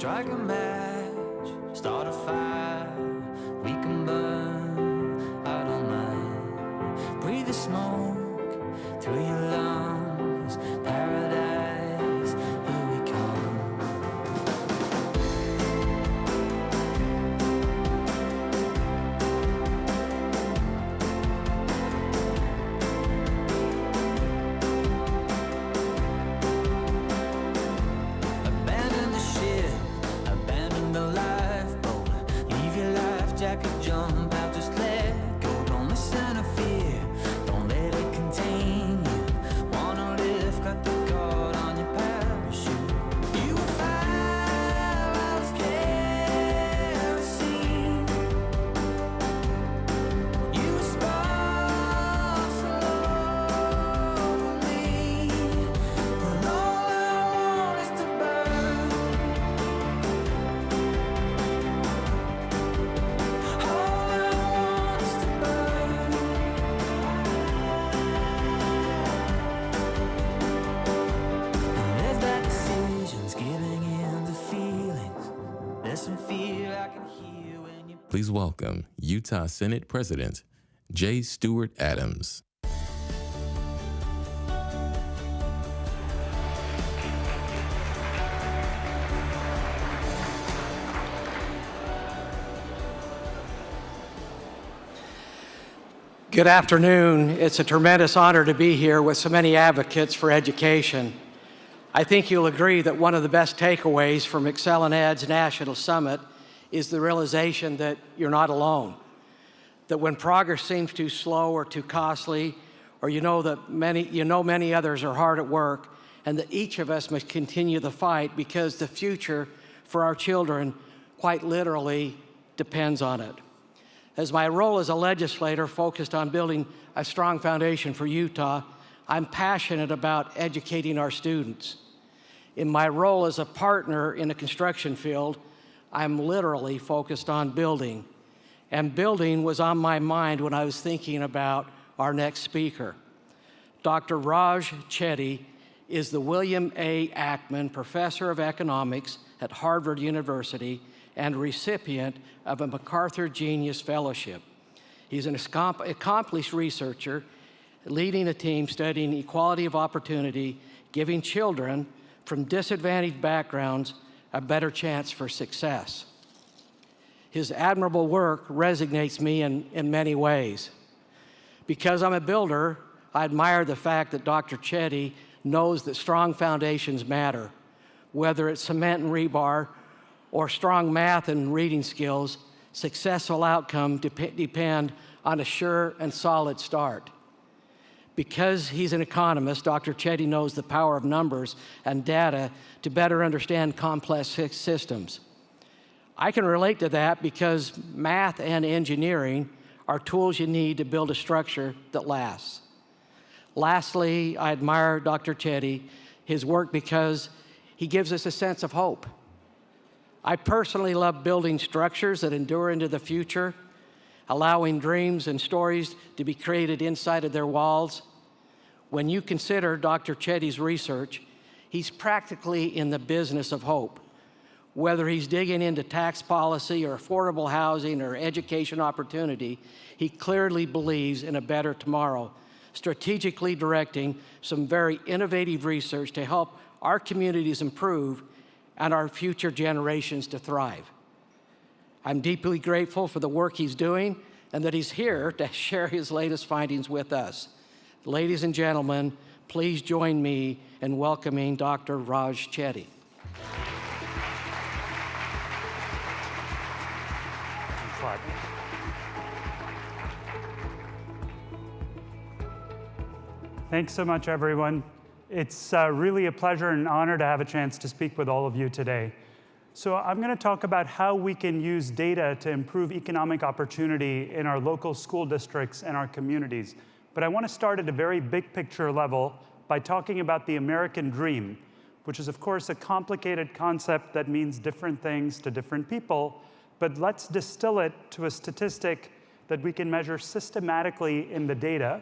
Strike a match, start a fire, we can burn, I don't mind. Breathe the smoke through your lungs, paradise, here we come. Abandon the ship, abandon the lifeboat, leave your life jacket, jump out, just let go. Don't listen to fear, don't let it contain you. Wanna live, cut the cord on your parachute. You will find out kerosene. You were sparks all over me, and all I want is to burn. All I want is to burn. There's bad decisions, giving in to feelings. There's some fear I can hear when you. Please welcome Utah Senate President J. Stewart Adams. Good afternoon. It's a tremendous honor to be here with so many advocates for education. I think you'll agree that one of the best takeaways from ExcelinEd's National Summit is the realization that you're not alone. That when progress seems too slow or too costly, or you know many others are hard at work, and that each of us must continue the fight because the future for our children quite literally depends on it. As my role as a legislator focused on building a strong foundation for Utah, I'm passionate about educating our students. In my role as a partner in the construction field, I'm literally focused on building. And building was on my mind when I was thinking about our next speaker. Dr. Raj Chetty is the William A. Ackman Professor of Economics at Harvard University and recipient of a MacArthur Genius Fellowship. He's an accomplished researcher, leading a team studying equality of opportunity, giving children from disadvantaged backgrounds a better chance for success. His admirable work resonates me in many ways. Because I'm a builder, I admire the fact that Dr. Chetty knows that strong foundations matter. Whether it's cement and rebar or strong math and reading skills, successful outcomes depend on a sure and solid start. Because he's an economist, Dr. Chetty knows the power of numbers and data to better understand complex systems. I can relate to that because math and engineering are tools you need to build a structure that lasts. Lastly, I admire Dr. Chetty, his work because he gives us a sense of hope. I personally love building structures that endure into the future, allowing dreams and stories to be created inside of their walls. When you consider Dr. Chetty's research, he's practically in the business of hope. Whether he's digging into tax policy or affordable housing or education opportunity, he clearly believes in a better tomorrow, strategically directing some very innovative research to help our communities improve and our future generations to thrive. I'm deeply grateful for the work he's doing and that he's here to share his latest findings with us. Ladies and gentlemen, please join me in welcoming Dr. Raj Chetty. Thanks so much, everyone. It's really a pleasure and honor to have a chance to speak with all of you today. So I'm going to talk about how we can use data to improve economic opportunity in our local school districts and our communities. But I want to start at a very big picture level by talking about the American dream, which is, of course, a complicated concept that means different things to different people. But let's distill it to a statistic that we can measure systematically in the data,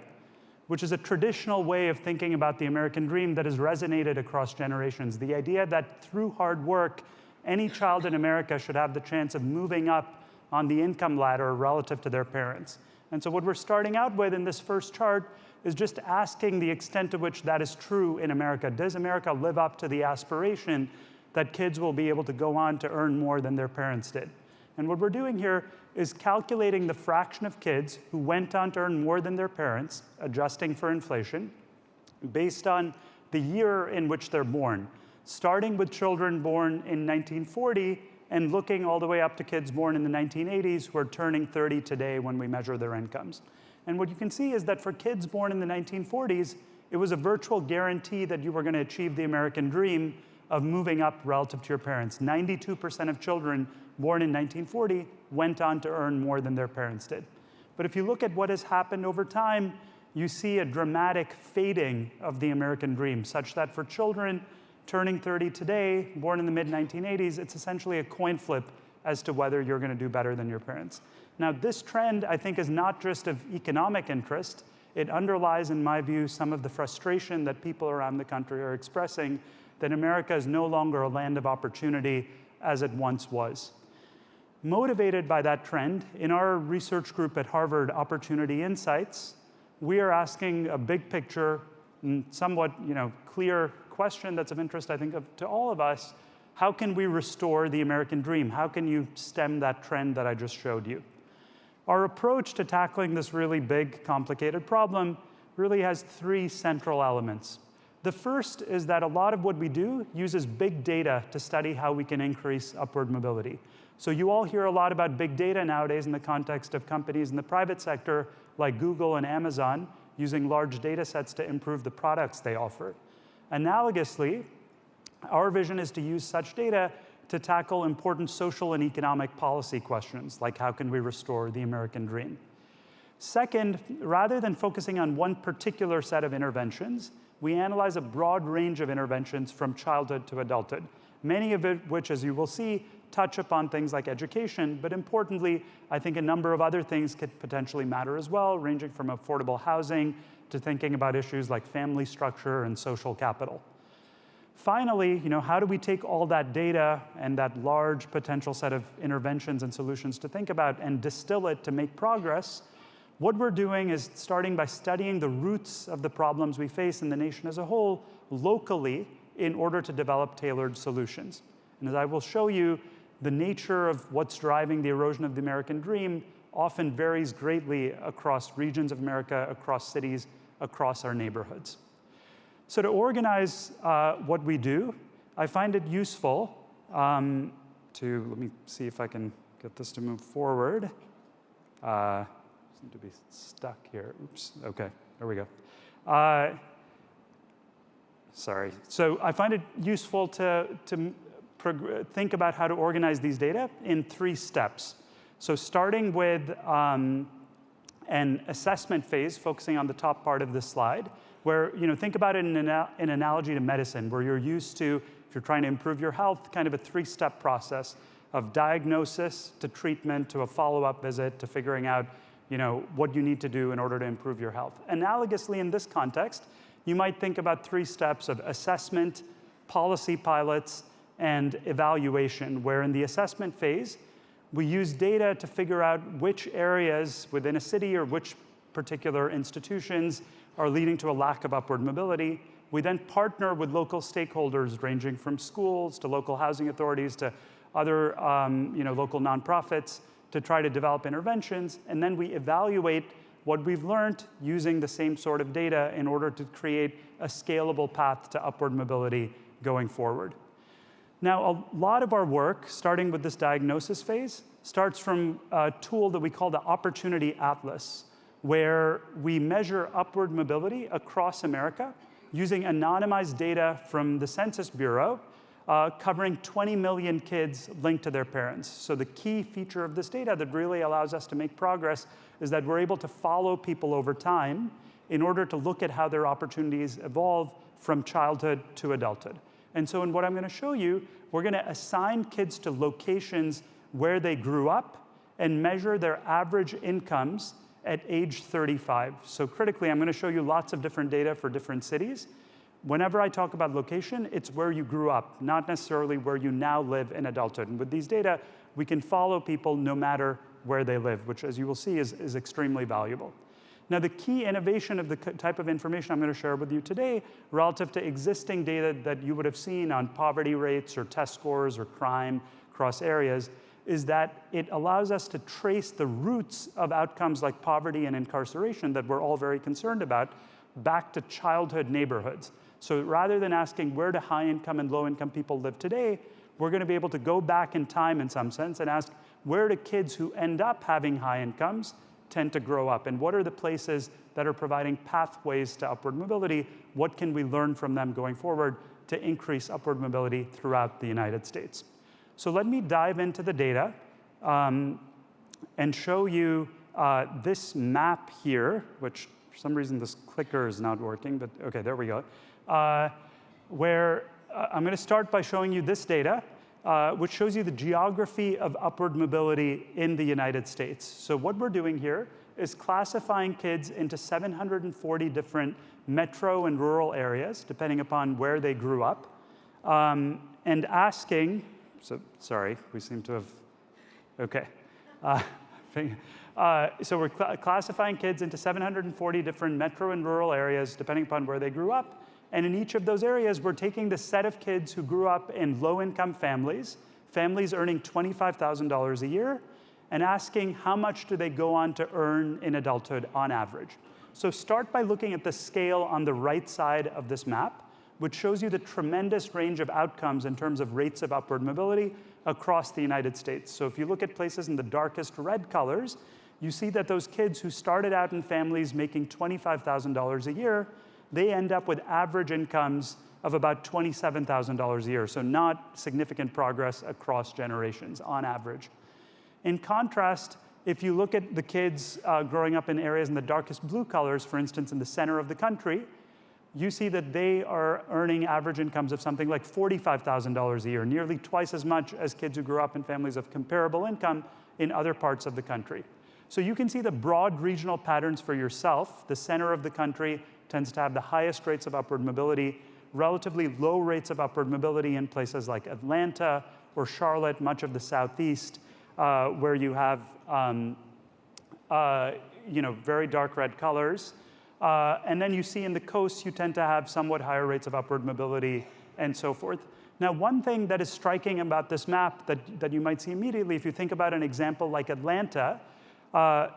which is a traditional way of thinking about the American dream that has resonated across generations. The idea that through hard work any child in America should have the chance of moving up on the income ladder relative to their parents. And so what we're starting out with in this first chart is just asking the extent to which that is true in America. Does America live up to the aspiration that kids will be able to go on to earn more than their parents did? And what we're doing here is calculating the fraction of kids who went on to earn more than their parents, adjusting for inflation, based on the year in which they're born, starting with children born in 1940 and looking all the way up to kids born in the 1980s who are turning 30 today when we measure their incomes. And what you can see is that for kids born in the 1940s, it was a virtual guarantee that you were going to achieve the American dream of moving up relative to your parents. 92% of children born in 1940 went on to earn more than their parents did. But if you look at what has happened over time, you see a dramatic fading of the American dream, such that for children turning 30 today, born in the mid-1980s, it's essentially a coin flip as to whether you're going to do better than your parents. Now, this trend, I think, is not just of economic interest. It underlies, in my view, some of the frustration that people around the country are expressing that America is no longer a land of opportunity as it once was. Motivated by that trend, in our research group at Harvard, Opportunity Insights, we are asking a big picture, somewhat clear question that's of interest, I think, to all of us. How can we restore the American dream? How can you stem that trend that I just showed you? Our approach to tackling this really big, complicated problem really has three central elements. The first is that a lot of what we do uses big data to study how we can increase upward mobility. So you all hear a lot about big data nowadays in the context of companies in the private sector like Google and Amazon using large data sets to improve the products they offer. Analogously, our vision is to use such data to tackle important social and economic policy questions, like how can we restore the American dream? Second, rather than focusing on one particular set of interventions, we analyze a broad range of interventions from childhood to adulthood, many of which, as you will see, touch upon things like education, but importantly, I think a number of other things could potentially matter as well, ranging from affordable housing to thinking about issues like family structure and social capital. Finally, how do we take all that data and that large potential set of interventions and solutions to think about and distill it to make progress? What we're doing is starting by studying the roots of the problems we face in the nation as a whole locally in order to develop tailored solutions. And as I will show you, the nature of what's driving the erosion of the American dream often varies greatly across regions of America, across cities, across our neighborhoods. So to organize what we do, I find it useful let me see if I can get this to move forward. Seem to be stuck here. Oops, okay, there we go. Sorry. So I find it useful to think about how to organize these data in three steps. So starting with an assessment phase, focusing on the top part of this slide, where think about it in an analogy to medicine, where you're used to, if you're trying to improve your health, kind of a three-step process of diagnosis to treatment to a follow-up visit to figuring out what you need to do in order to improve your health. Analogously, in this context, you might think about three steps of assessment, policy pilots, and evaluation, where in the assessment phase, we use data to figure out which areas within a city or which particular institutions are leading to a lack of upward mobility. We then partner with local stakeholders ranging from schools to local housing authorities to other local nonprofits to try to develop interventions. And then we evaluate what we've learned using the same sort of data in order to create a scalable path to upward mobility going forward. Now, a lot of our work, starting with this diagnosis phase, starts from a tool that we call the Opportunity Atlas, where we measure upward mobility across America using anonymized data from the Census Bureau, covering 20 million kids linked to their parents. So the key feature of this data that really allows us to make progress is that we're able to follow people over time in order to look at how their opportunities evolve from childhood to adulthood. And so in what I'm going to show you, we're going to assign kids to locations where they grew up and measure their average incomes at age 35. So critically, I'm going to show you lots of different data for different cities. Whenever I talk about location, it's where you grew up, not necessarily where you now live in adulthood. And with these data, we can follow people no matter where they live, which, as you will see, is extremely valuable. Now, the key innovation of the type of information I'm going to share with you today relative to existing data that you would have seen on poverty rates or test scores or crime across areas is that it allows us to trace the roots of outcomes like poverty and incarceration that we're all very concerned about back to childhood neighborhoods. So rather than asking where do high-income and low-income people live today, we're going to be able to go back in time in some sense and ask where do kids who end up having high incomes tend to grow up, and what are the places that are providing pathways to upward mobility? What can we learn from them going forward to increase upward mobility throughout the United States? So let me dive into the data and show you this map here, which for some reason this clicker is not working, but okay, there we go. Where I'm going to start by showing you this data, which shows you the geography of upward mobility in the United States. So what we're doing here is classifying kids into 740 different metro and rural areas, depending upon where they grew up, and asking, so sorry, we seem to have, okay. So we're classifying kids into 740 different metro and rural areas, depending upon where they grew up. And in each of those areas, we're taking the set of kids who grew up in low-income families, families earning $25,000 a year, and asking how much do they go on to earn in adulthood on average. So start by looking at the scale on the right side of this map, which shows you the tremendous range of outcomes in terms of rates of upward mobility across the United States. So if you look at places in the darkest red colors, you see that those kids who started out in families making $25,000 a year, they end up with average incomes of about $27,000 a year, so not significant progress across generations on average. In contrast, if you look at the kids growing up in areas in the darkest blue colors, for instance, in the center of the country, you see that they are earning average incomes of something like $45,000 a year, nearly twice as much as kids who grew up in families of comparable income in other parts of the country. So you can see the broad regional patterns for yourself. The center of the country tends to have the highest rates of upward mobility, relatively low rates of upward mobility in places like Atlanta or Charlotte, much of the Southeast, where you have very dark red colors. And then you see in the coast, you tend to have somewhat higher rates of upward mobility and so forth. Now, one thing that is striking about this map that you might see immediately, if you think about an example like Atlanta,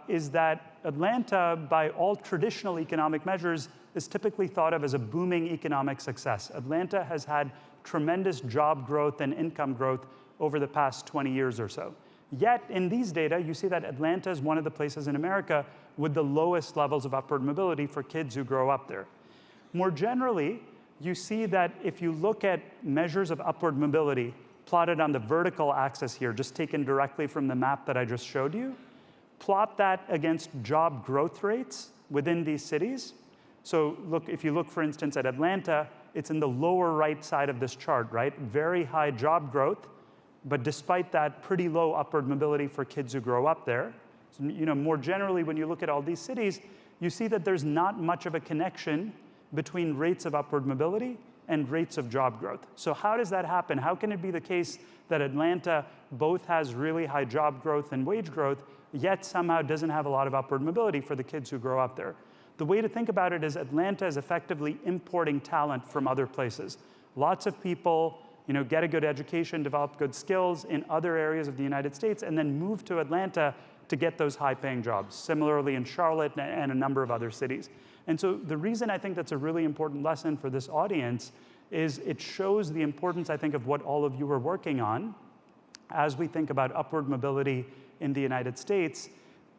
is that Atlanta, by all traditional economic measures, is typically thought of as a booming economic success. Atlanta has had tremendous job growth and income growth over the past 20 years or so. Yet, in these data, you see that Atlanta is one of the places in America with the lowest levels of upward mobility for kids who grow up there. More generally, you see that if you look at measures of upward mobility plotted on the vertical axis here, just taken directly from the map that I just showed you, plot that against job growth rates within these cities. So look, if you look, for instance, at Atlanta, it's in the lower right side of this chart, right? Very high job growth, but despite that, pretty low upward mobility for kids who grow up there. So, more generally, when you look at all these cities, you see that there's not much of a connection between rates of upward mobility and rates of job growth. So how does that happen? How can it be the case that Atlanta both has really high job growth and wage growth, yet somehow doesn't have a lot of upward mobility for the kids who grow up there? The way to think about it is Atlanta is effectively importing talent from other places. Lots of people get a good education, develop good skills in other areas of the United States, and then move to Atlanta to get those high-paying jobs. Similarly in Charlotte and a number of other cities. And so the reason I think that's a really important lesson for this audience is it shows the importance, I think, of what all of you are working on as we think about upward mobility in the United States.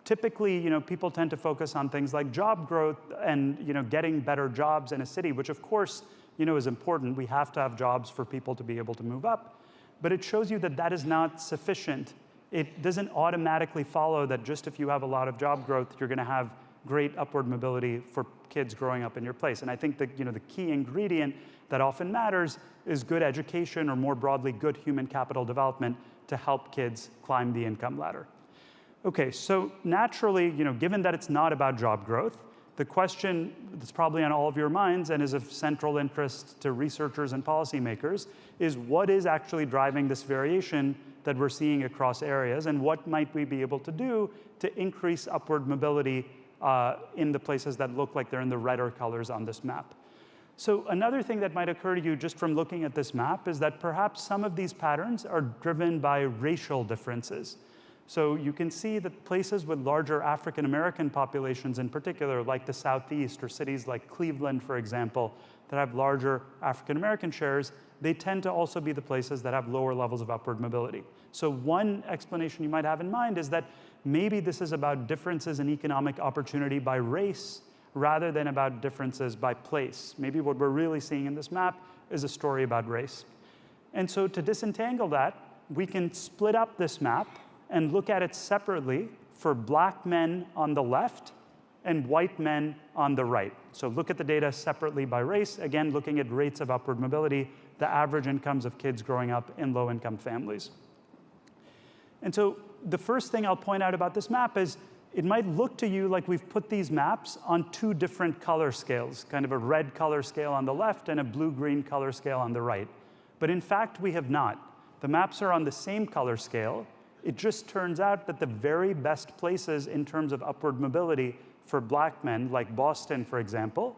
Typically, people tend to focus on things like job growth and getting better jobs in a city, which of course is important. We have to have jobs for people to be able to move up. But it shows you that that is not sufficient. It doesn't automatically follow that just if you have a lot of job growth, you're going to have great upward mobility for kids growing up in your place. And I think that the key ingredient that often matters is good education, or more broadly, good human capital development to help kids climb the income ladder. Okay, so naturally, given that it's not about job growth, the question that's probably on all of your minds and is of central interest to researchers and policymakers is what is actually driving this variation that we're seeing across areas, and what might we be able to do to increase upward mobility in the places that look like they're in the redder colors on this map. So another thing that might occur to you just from looking at this map is that perhaps some of these patterns are driven by racial differences. So you can see that places with larger African American populations in particular, like the Southeast or cities like Cleveland, for example, that have larger African American shares, they tend to also be the places that have lower levels of upward mobility. So one explanation you might have in mind is that maybe this is about differences in economic opportunity by race rather than about differences by place. Maybe what we're really seeing in this map is a story about race. And so to disentangle that, we can split up this map and look at it separately for black men on the left and white men on the right. So look at the data separately by race, again, looking at rates of upward mobility, the average incomes of kids growing up in low-income families. And so the first thing I'll point out about this map is it might look to you like we've put these maps on two different color scales, kind of a red color scale on the left and a blue-green color scale on the right. But in fact, we have not. The maps are on the same color scale. It just turns out that the very best places in terms of upward mobility for black men, like Boston, for example,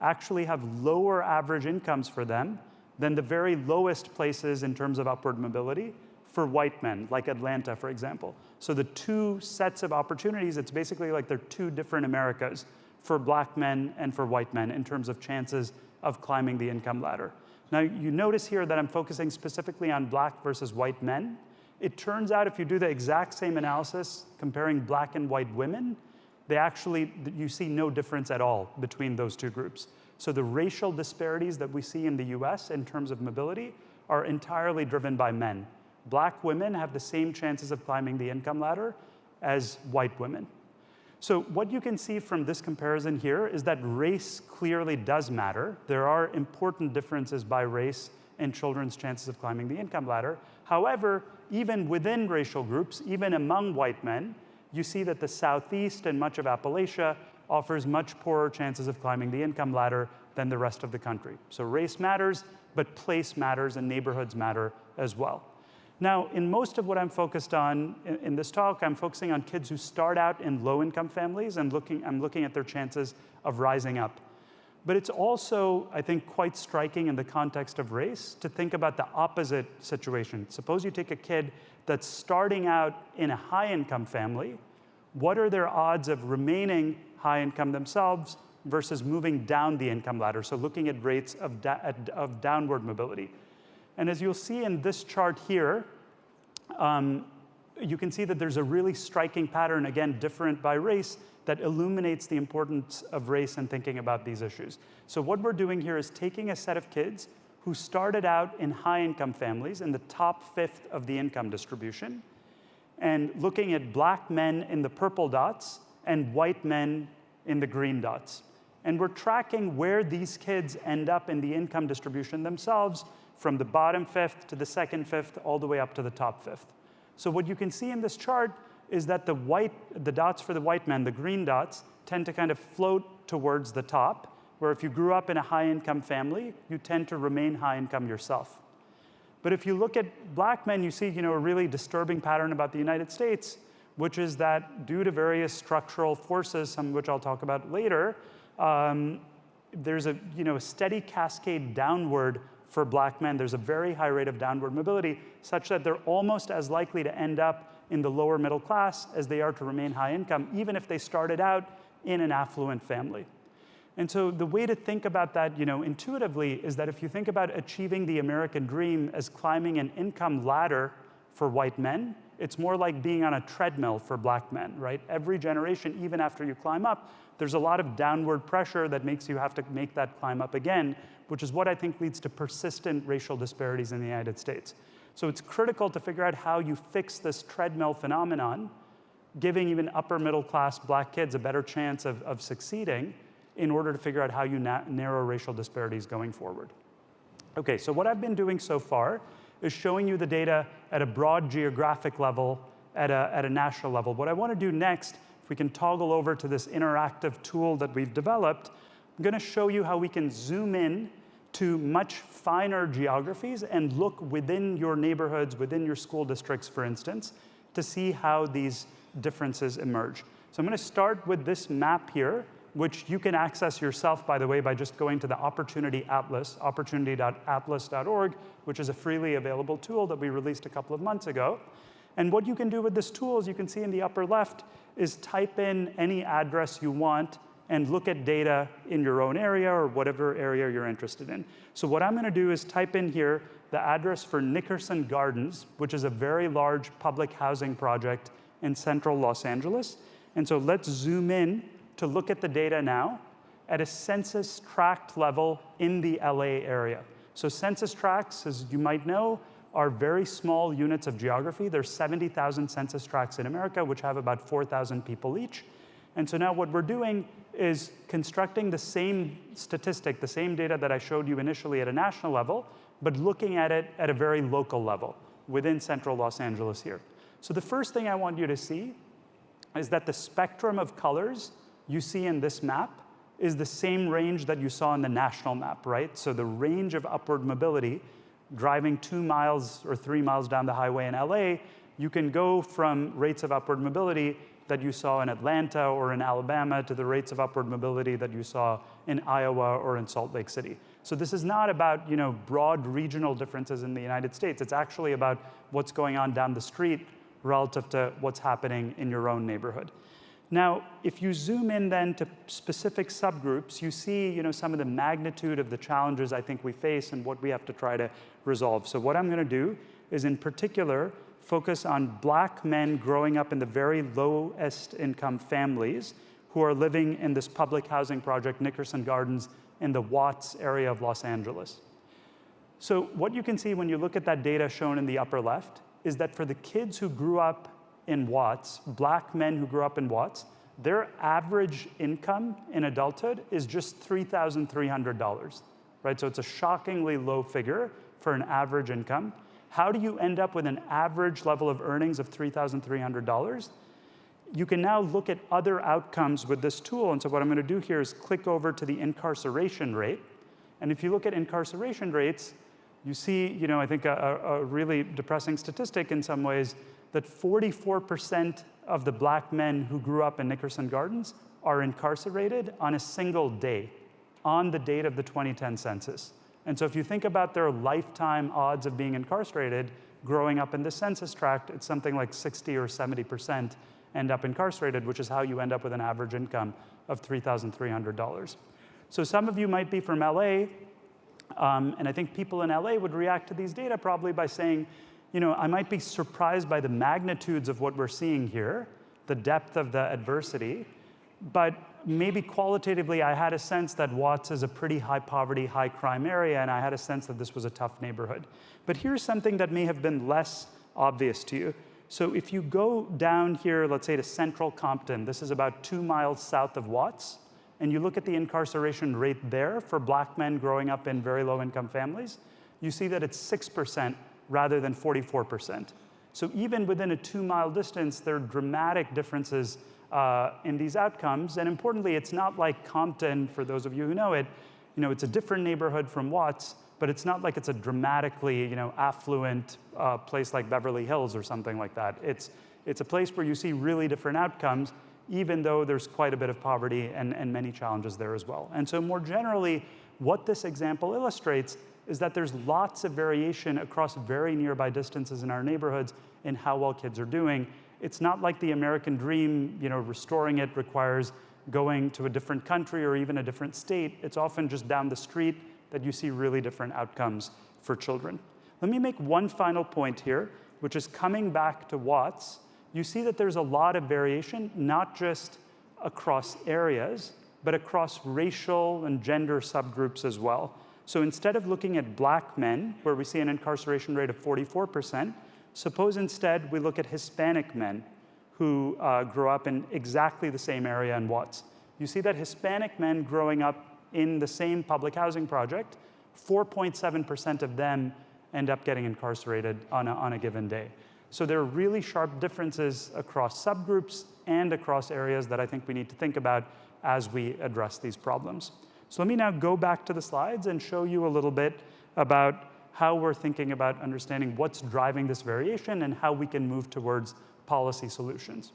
actually have lower average incomes for them than the very lowest places in terms of upward mobility for white men, like Atlanta, for example. So the two sets of opportunities, it's basically like they're two different Americas for black men and for white men in terms of chances of climbing the income ladder. Now, you notice here that I'm focusing specifically on black versus white men. It turns out if you do the exact same analysis comparing black and white women, you see no difference at all between those two groups. So the racial disparities that we see in the US in terms of mobility are entirely driven by men. Black women have the same chances of climbing the income ladder as white women. So what you can see from this comparison here is that race clearly does matter. There are important differences by race in children's chances of climbing the income ladder. However, even within racial groups, even among white men, you see that the Southeast and much of Appalachia offers much poorer chances of climbing the income ladder than the rest of the country. So race matters, but place matters and neighborhoods matter as well. Now, in most of what I'm focused on in this talk, I'm focusing on kids who start out in low-income families and I'm looking at their chances of rising up. But it's also, I think, quite striking in the context of race to think about the opposite situation. Suppose you take a kid that's starting out in a high-income family. What are their odds of remaining high-income themselves versus moving down the income ladder? So looking at rates of downward mobility. And as you'll see in this chart here, you can see that there's a really striking pattern, again, different by race, that illuminates the importance of race in thinking about these issues. So what we're doing here is taking a set of kids who started out in high-income families in the top fifth of the income distribution, and looking at black men in the purple dots and white men in the green dots. And we're tracking where these kids end up in the income distribution themselves from the bottom fifth to the second fifth, all the way up to the top fifth. So what you can see in this chart is that the dots for the white men, the green dots, tend to kind of float towards the top, where if you grew up in a high-income family, you tend to remain high-income yourself. But if you look at black men, you see a really disturbing pattern about the United States, which is that due to various structural forces, some of which I'll talk about later, there's a steady cascade downward for black men. There's a very high rate of downward mobility, such that they're almost as likely to end up in the lower middle class as they are to remain high income, even if they started out in an affluent family. And so the way to think about that intuitively is that if you think about achieving the American dream as climbing an income ladder for white men, it's more like being on a treadmill for black men, right? Every generation, even after you climb up, there's a lot of downward pressure that makes you have to make that climb up again, which is what I think leads to persistent racial disparities in the United States. So it's critical to figure out how you fix this treadmill phenomenon, giving even upper middle class black kids a better chance of succeeding in order to figure out how you narrow racial disparities going forward. Okay, so what I've been doing so far is showing you the data at a broad geographic level, at a national level. What I want to do next, if we can toggle over to this interactive tool that we've developed, I'm going to show you how we can zoom in to much finer geographies and look within your neighborhoods, within your school districts, for instance, to see how these differences emerge. So I'm going to start with this map here, which you can access yourself, by the way, by just going to the Opportunity Atlas, opportunity.atlas.org, which is a freely available tool that we released a couple of months ago. And what you can do with this tool, as you can see in the upper left, is type in any address you want and look at data in your own area or whatever area you're interested in. So what I'm going to do is type in here the address for Nickerson Gardens, which is a very large public housing project in central Los Angeles. And so let's zoom in to look at the data now at a census tract level in the LA area. So census tracts, as you might know, are very small units of geography. There's 70,000 census tracts in America, which have about 4,000 people each. And so now what we're doing is constructing the same statistic, the same data that I showed you initially at a national level, but looking at it at a very local level within central Los Angeles here. So the first thing I want you to see is that the spectrum of colors you see in this map is the same range that you saw in the national map, right? So the range of upward mobility, driving 2 miles or 3 miles down the highway in LA, you can go from rates of upward mobility that you saw in Atlanta or in Alabama to the rates of upward mobility that you saw in Iowa or in Salt Lake City. So this is not about, broad regional differences in the United States. It's actually about what's going on down the street relative to what's happening in your own neighborhood. Now, if you zoom in then to specific subgroups, you see some of the magnitude of the challenges I think we face and what we have to try to resolve. So what I'm going to do is, in particular, focus on Black men growing up in the very lowest income families who are living in this public housing project, Nickerson Gardens, in the Watts area of Los Angeles. So what you can see when you look at that data shown in the upper left is that for the kids who grew up in Watts, Black men who grew up in Watts, their average income in adulthood is just $3,300, right? So it's a shockingly low figure for an average income. How do you end up with an average level of earnings of $3,300? You can now look at other outcomes with this tool. And so what I'm going to do here is click over to the incarceration rate. And if you look at incarceration rates, you see, I think a really depressing statistic in some ways, that 44% of the Black men who grew up in Nickerson Gardens are incarcerated on a single day, on the date of the 2010 census. And so if you think about their lifetime odds of being incarcerated, growing up in the census tract, it's something like 60 or 70% end up incarcerated, which is how you end up with an average income of $3,300. So some of you might be from LA, and I think people in LA would react to these data probably by saying, I might be surprised by the magnitudes of what we're seeing here, the depth of the adversity, but maybe qualitatively I had a sense that Watts is a pretty high poverty, high crime area, and I had a sense that this was a tough neighborhood. But here's something that may have been less obvious to you. So if you go down here, let's say to central Compton, this is about 2 miles south of Watts, and you look at the incarceration rate there for Black men growing up in very low income families, you see that it's 6% rather than 44%. So even within a 2-mile distance, there are dramatic differences in these outcomes. And importantly, it's not like Compton, for those of you who know it, it's a different neighborhood from Watts, but it's not like it's a dramatically affluent place like Beverly Hills or something like that. It's a place where you see really different outcomes, even though there's quite a bit of poverty and many challenges there as well. And so more generally, what this example illustrates is that there's lots of variation across very nearby distances in our neighborhoods in how well kids are doing. It's not like the American dream, restoring it requires going to a different country or even a different state. It's often just down the street that you see really different outcomes for children. Let me make one final point here, which is coming back to Watts. You see that there's a lot of variation, not just across areas, but across racial and gender subgroups as well. So instead of looking at Black men, where we see an incarceration rate of 44%, suppose instead we look at Hispanic men who grow up in exactly the same area in Watts. You see that Hispanic men growing up in the same public housing project, 4.7% of them end up getting incarcerated on a given day. So there are really sharp differences across subgroups and across areas that I think we need to think about as we address these problems. So let me now go back to the slides and show you a little bit about how we're thinking about understanding what's driving this variation and how we can move towards policy solutions.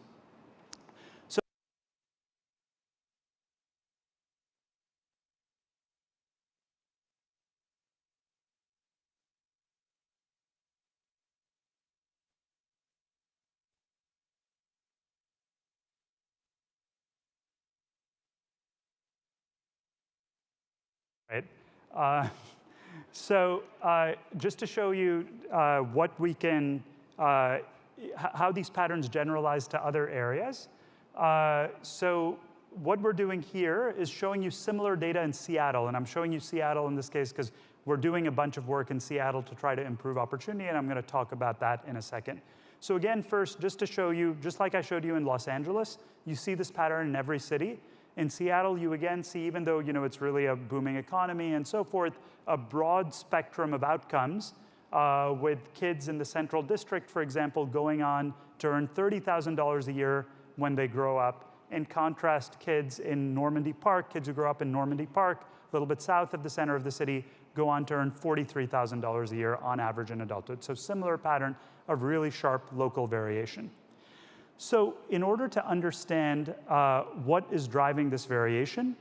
Right. Just to show you what we can, how these patterns generalize to other areas. So what we're doing here is showing you similar data in Seattle. And I'm showing you Seattle in this case because we're doing a bunch of work in Seattle to try to improve opportunity. And I'm going to talk about that in a second. So again, first, just to show you, just like I showed you in Los Angeles, you see this pattern in every city. In Seattle, you again see, even though it's really a booming economy and so forth, a broad spectrum of outcomes with kids in the Central District, for example, going on to earn $30,000 a year when they grow up. In contrast, kids in Normandy Park, kids who grow up in Normandy Park, a little bit south of the center of the city, go on to earn $43,000 a year on average in adulthood. So similar pattern of really sharp local variation. So in order to understand what is driving this variation,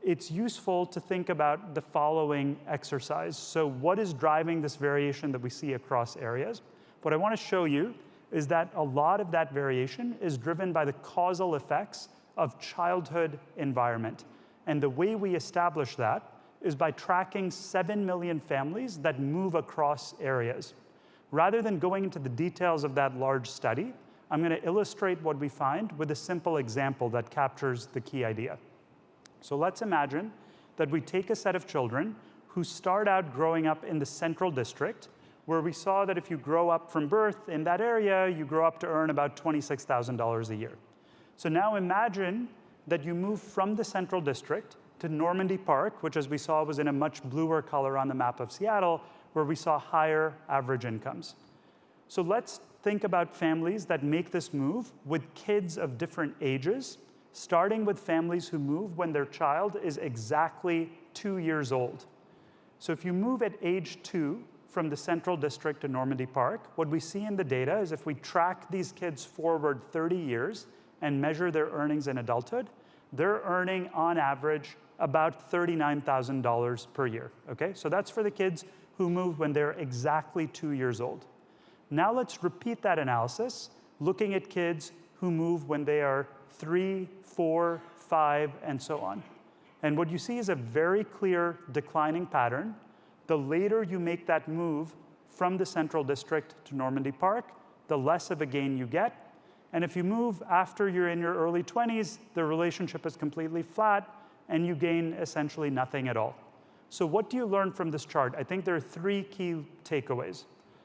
it's useful to think about the following exercise. So what is driving this variation that we see across areas? What I want to show you is that a lot of that variation is driven by the causal effects of childhood environment. And the way we establish that is by tracking 7 million families that move across areas. Rather than going into the details of that large study, I'm going to illustrate what we find with a simple example that captures the key idea. So let's imagine that we take a set of children who start out growing up in the Central District, where we saw that if you grow up from birth in that area, you grow up to earn about $26,000 a year. So now imagine that you move from the Central District to Normandy Park, which, as we saw, was in a much bluer color on the map of Seattle, where we saw higher average incomes. So let's think about families that make this move with kids of different ages, starting with families who move when their child is exactly 2 years old. So if you move at age 2 from the Central District to Normandy Park, what we see in the data is if we track these kids forward 30 years and measure their earnings in adulthood, they're earning, on average, about $39,000 per year. Okay? So that's for the kids who move when they're exactly 2 years old. Now let's repeat that analysis, looking at kids who move when they are 3, 4, 5, and so on. And what you see is a very clear declining pattern. The later you make that move from the Central District to Normandy Park, the less of a gain you get. And if you move after you're in your early 20s, the relationship is completely flat, and you gain essentially nothing at all. So what do you learn from this chart? I think there are 3 key takeaways.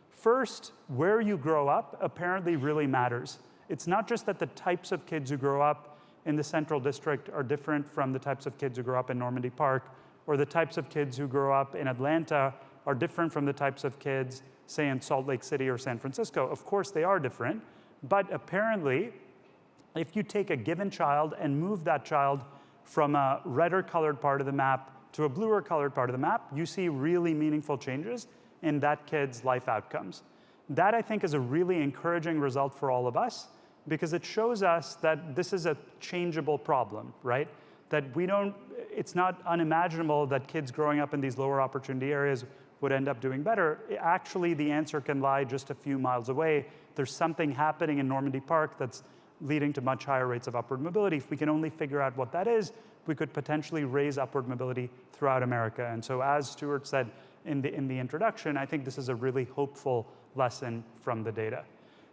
First, where you grow up apparently really matters. It's not just that the types of kids who grow up in the Central District are different from the types of kids who grow up in Normandy Park, or the types of kids who grow up in Atlanta are different from the types of kids, say, in Salt Lake City or San Francisco. Of course, they are different. But apparently, if you take a given child and move that child from a redder colored part of the map to a bluer colored part of the map, you see really meaningful changes in that kid's life outcomes. That, I think, is a really encouraging result for all of us, because it shows us that this is a changeable problem, right? That it's not unimaginable that kids growing up in these lower opportunity areas would end up doing better. Actually, the answer can lie just a few miles away. There's something happening in Normandy Park that's leading to much higher rates of upward mobility. If we can only figure out what that is, we could potentially raise upward mobility throughout America. And so, as Stuart said in the introduction, I think this is a really hopeful lesson from the data.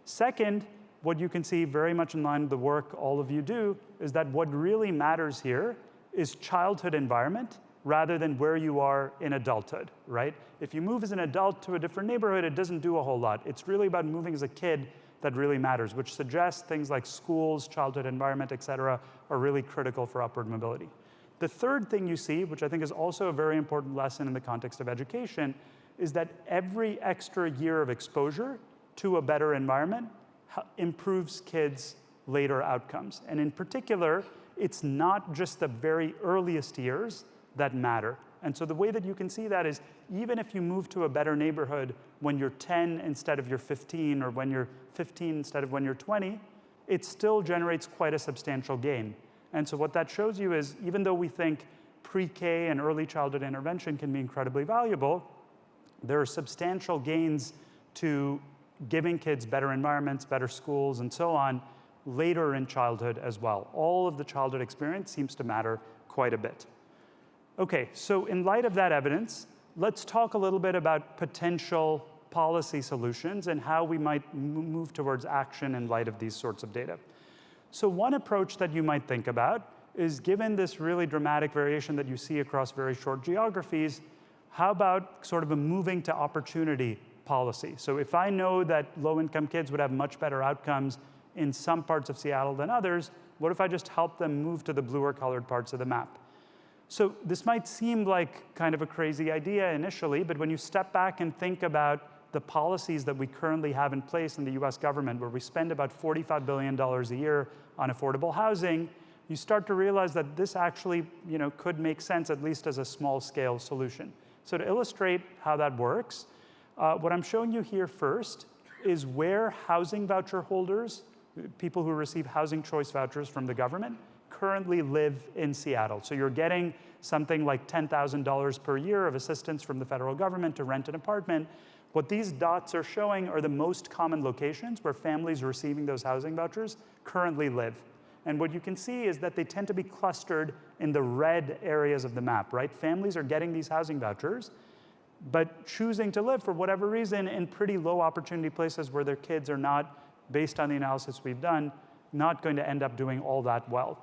Second, what you can see very much in line with the work all of you do is that what really matters here is childhood environment rather than where you are in adulthood, right? If you move as an adult to a different neighborhood, it doesn't do a whole lot. It's really about moving as a kid that really matters, which suggests things like schools, childhood environment, et cetera, are really critical for upward mobility. The third thing you see, which I think is also a very important lesson in the context of education, is that every extra year of exposure to a better environment improves kids' later outcomes. And in particular, it's not just the very earliest years that matter. And so the way that you can see that is even if you move to a better neighborhood when you're 10 instead of you're 15, or when you're 15 instead of when you're 20, it still generates quite a substantial gain. And so what that shows you is even though we think pre-K and early childhood intervention can be incredibly valuable, there are substantial gains to giving kids better environments, better schools, and so on later in childhood as well. All of the childhood experience seems to matter quite a bit. Okay, so in light of that evidence, let's talk a little bit about potential policy solutions and how we might move towards action in light of these sorts of data. So one approach that you might think about is, given this really dramatic variation that you see across very short geographies, how about sort of a moving to opportunity policy? So if I know that low-income kids would have much better outcomes in some parts of Seattle than others, what if I just help them move to the bluer colored parts of the map? So this might seem like kind of a crazy idea initially, but when you step back and think about the policies that we currently have in place in the US government, where we spend about $45 billion a year on affordable housing, you start to realize that this actually could make sense, at least as a small-scale solution. So to illustrate how that works, what I'm showing you here first is where housing voucher holders, people who receive housing choice vouchers from the government, currently live in Seattle. So you're getting something like $10,000 per year of assistance from the federal government to rent an apartment. What these dots are showing are the most common locations where families receiving those housing vouchers currently live. And what you can see is that they tend to be clustered in the red areas of the map, right? Families are getting these housing vouchers, but choosing to live for whatever reason in pretty low opportunity places where their kids are not, based on the analysis we've done, not going to end up doing all that well.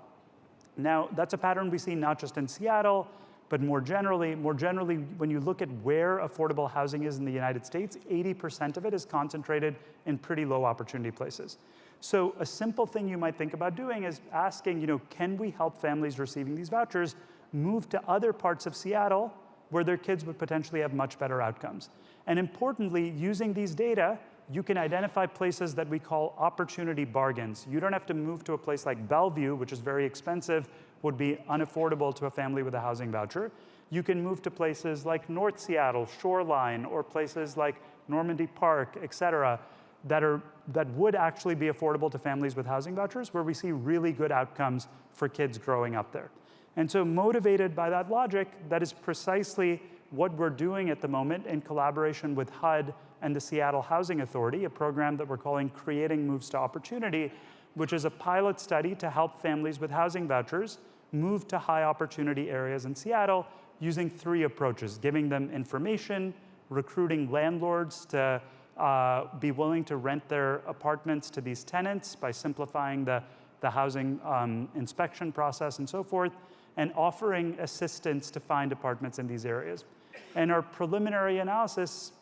Now, that's a pattern we see not just in Seattle, but more generally, when you look at where affordable housing is in the United States, 80% of it is concentrated in pretty low opportunity places. So a simple thing you might think about doing is asking, can we help families receiving these vouchers move to other parts of Seattle where their kids would potentially have much better outcomes? And importantly, using these data, you can identify places that we call opportunity bargains. You don't have to move to a place like Bellevue, which is very expensive, would be unaffordable to a family with a housing voucher. You can move to places like North Seattle, Shoreline, or places like Normandy Park, et cetera, that would actually be affordable to families with housing vouchers, where we see really good outcomes for kids growing up there. And so motivated by that logic, that is precisely what we're doing at the moment in collaboration with HUD and the Seattle Housing Authority, a program that we're calling Creating Moves to Opportunity, which is a pilot study to help families with housing vouchers move to high opportunity areas in Seattle using 3 approaches: giving them information, recruiting landlords to be willing to rent their apartments to these tenants by simplifying the housing inspection process and so forth, and offering assistance to find apartments in these areas. And our preliminary analysis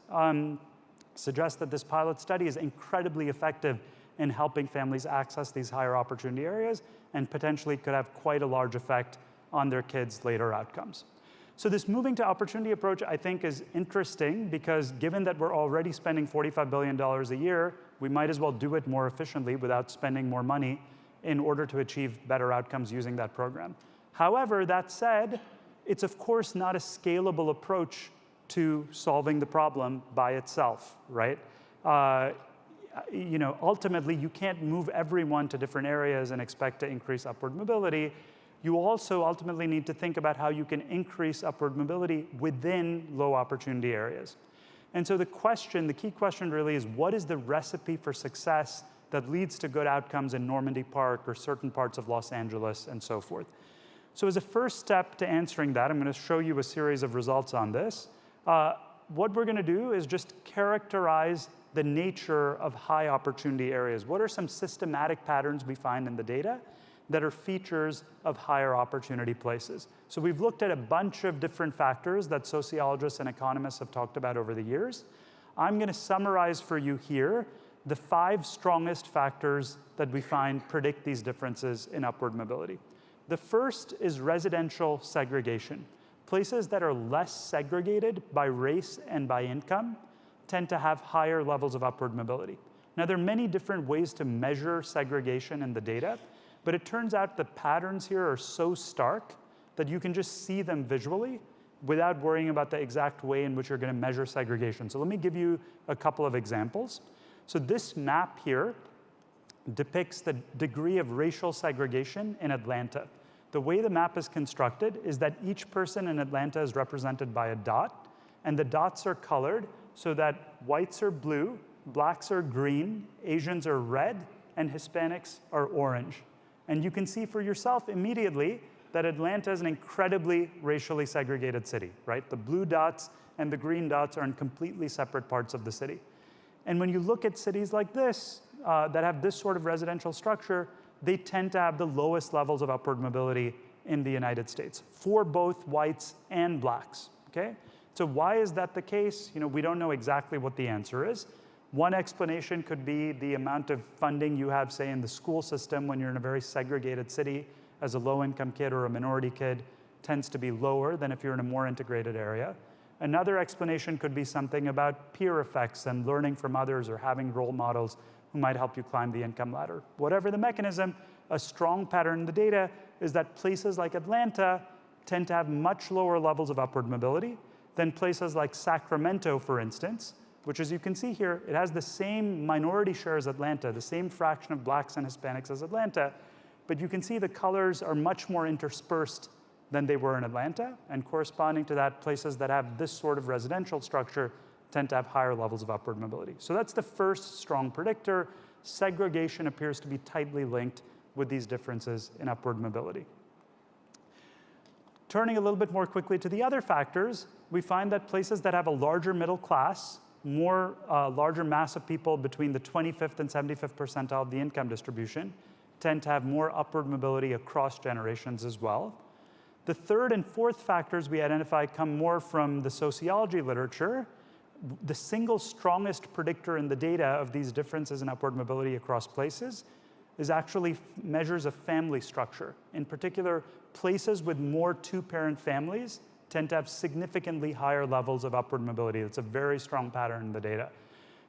suggests that this pilot study is incredibly effective in helping families access these higher opportunity areas and potentially could have quite a large effect on their kids' later outcomes. So this moving to opportunity approach, I think, is interesting because given that we're already spending $45 billion a year, we might as well do it more efficiently without spending more money in order to achieve better outcomes using that program. However, that said, it's of course not a scalable approach to solving the problem by itself, right? Ultimately, you can't move everyone to different areas and expect to increase upward mobility. You also ultimately need to think about how you can increase upward mobility within low opportunity areas. And so the key question really is, what is the recipe for success that leads to good outcomes in Normandy Park or certain parts of Los Angeles and so forth? So as a first step to answering that, I'm going to show you a series of results on this. What we're going to do is just characterize the nature of high opportunity areas. What are some systematic patterns we find in the data that are features of higher opportunity places? So we've looked at a bunch of different factors that sociologists and economists have talked about over the years. I'm going to summarize for you here the 5 strongest factors that we find predict these differences in upward mobility. The first is residential segregation. Places that are less segregated by race and by income tend to have higher levels of upward mobility. Now, there are many different ways to measure segregation in the data, but it turns out the patterns here are so stark that you can just see them visually without worrying about the exact way in which you're going to measure segregation. So let me give you a couple of examples. So this map here depicts the degree of racial segregation in Atlanta. The way the map is constructed is that each person in Atlanta is represented by a dot, and the dots are colored so that whites are blue, blacks are green, Asians are red, and Hispanics are orange. And you can see for yourself immediately that Atlanta is an incredibly racially segregated city, right? The blue dots and the green dots are in completely separate parts of the city. And when you look at cities like this, that have this sort of residential structure, they tend to have the lowest levels of upward mobility in the United States for both whites and blacks, okay? So why is that the case? We don't know exactly what the answer is. One explanation could be the amount of funding you have, say, in the school system when you're in a very segregated city as a low-income kid or a minority kid tends to be lower than if you're in a more integrated area. Another explanation could be something about peer effects and learning from others or having role models who might help you climb the income ladder. Whatever the mechanism, a strong pattern in the data is that places like Atlanta tend to have much lower levels of upward mobility than places like Sacramento, for instance, which, as you can see here, it has the same minority share as Atlanta, the same fraction of blacks and Hispanics as Atlanta, but you can see the colors are much more interspersed than they were in Atlanta, and corresponding to that, places that have this sort of residential structure tend to have higher levels of upward mobility. So that's the first strong predictor. Segregation appears to be tightly linked with these differences in upward mobility. Turning a little bit more quickly to the other factors, we find that places that have a larger middle class, larger mass of people between the 25th and 75th percentile of the income distribution tend to have more upward mobility across generations as well. The third and fourth factors we identify come more from the sociology literature. The single strongest predictor in the data of these differences in upward mobility across places is actually measures of family structure. In particular, places with more two-parent families tend to have significantly higher levels of upward mobility. It's a very strong pattern in the data.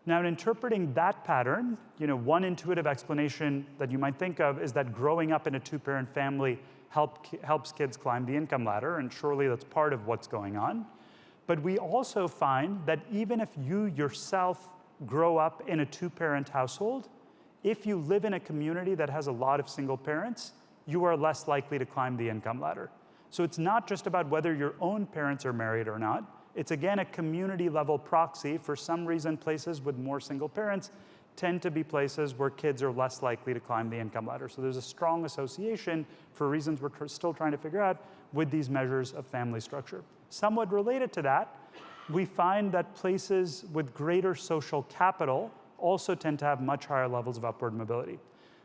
Now, in interpreting that pattern, one intuitive explanation that you might think of is that growing up in a two-parent family helps kids climb the income ladder, and surely that's part of what's going on. But we also find that even if you yourself grow up in a two-parent household, if you live in a community that has a lot of single parents, you are less likely to climb the income ladder. So it's not just about whether your own parents are married or not. It's, again, a community-level proxy. For some reason, places with more single parents tend to be places where kids are less likely to climb the income ladder. So there's a strong association, for reasons we're still trying to figure out, with these measures of family structure. Somewhat related to that, we find that places with greater social capital also tend to have much higher levels of upward mobility.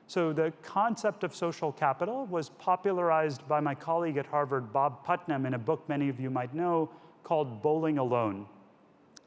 So the concept of social capital was popularized by my colleague at Harvard, Bob Putnam, in a book many of you might know called Bowling Alone.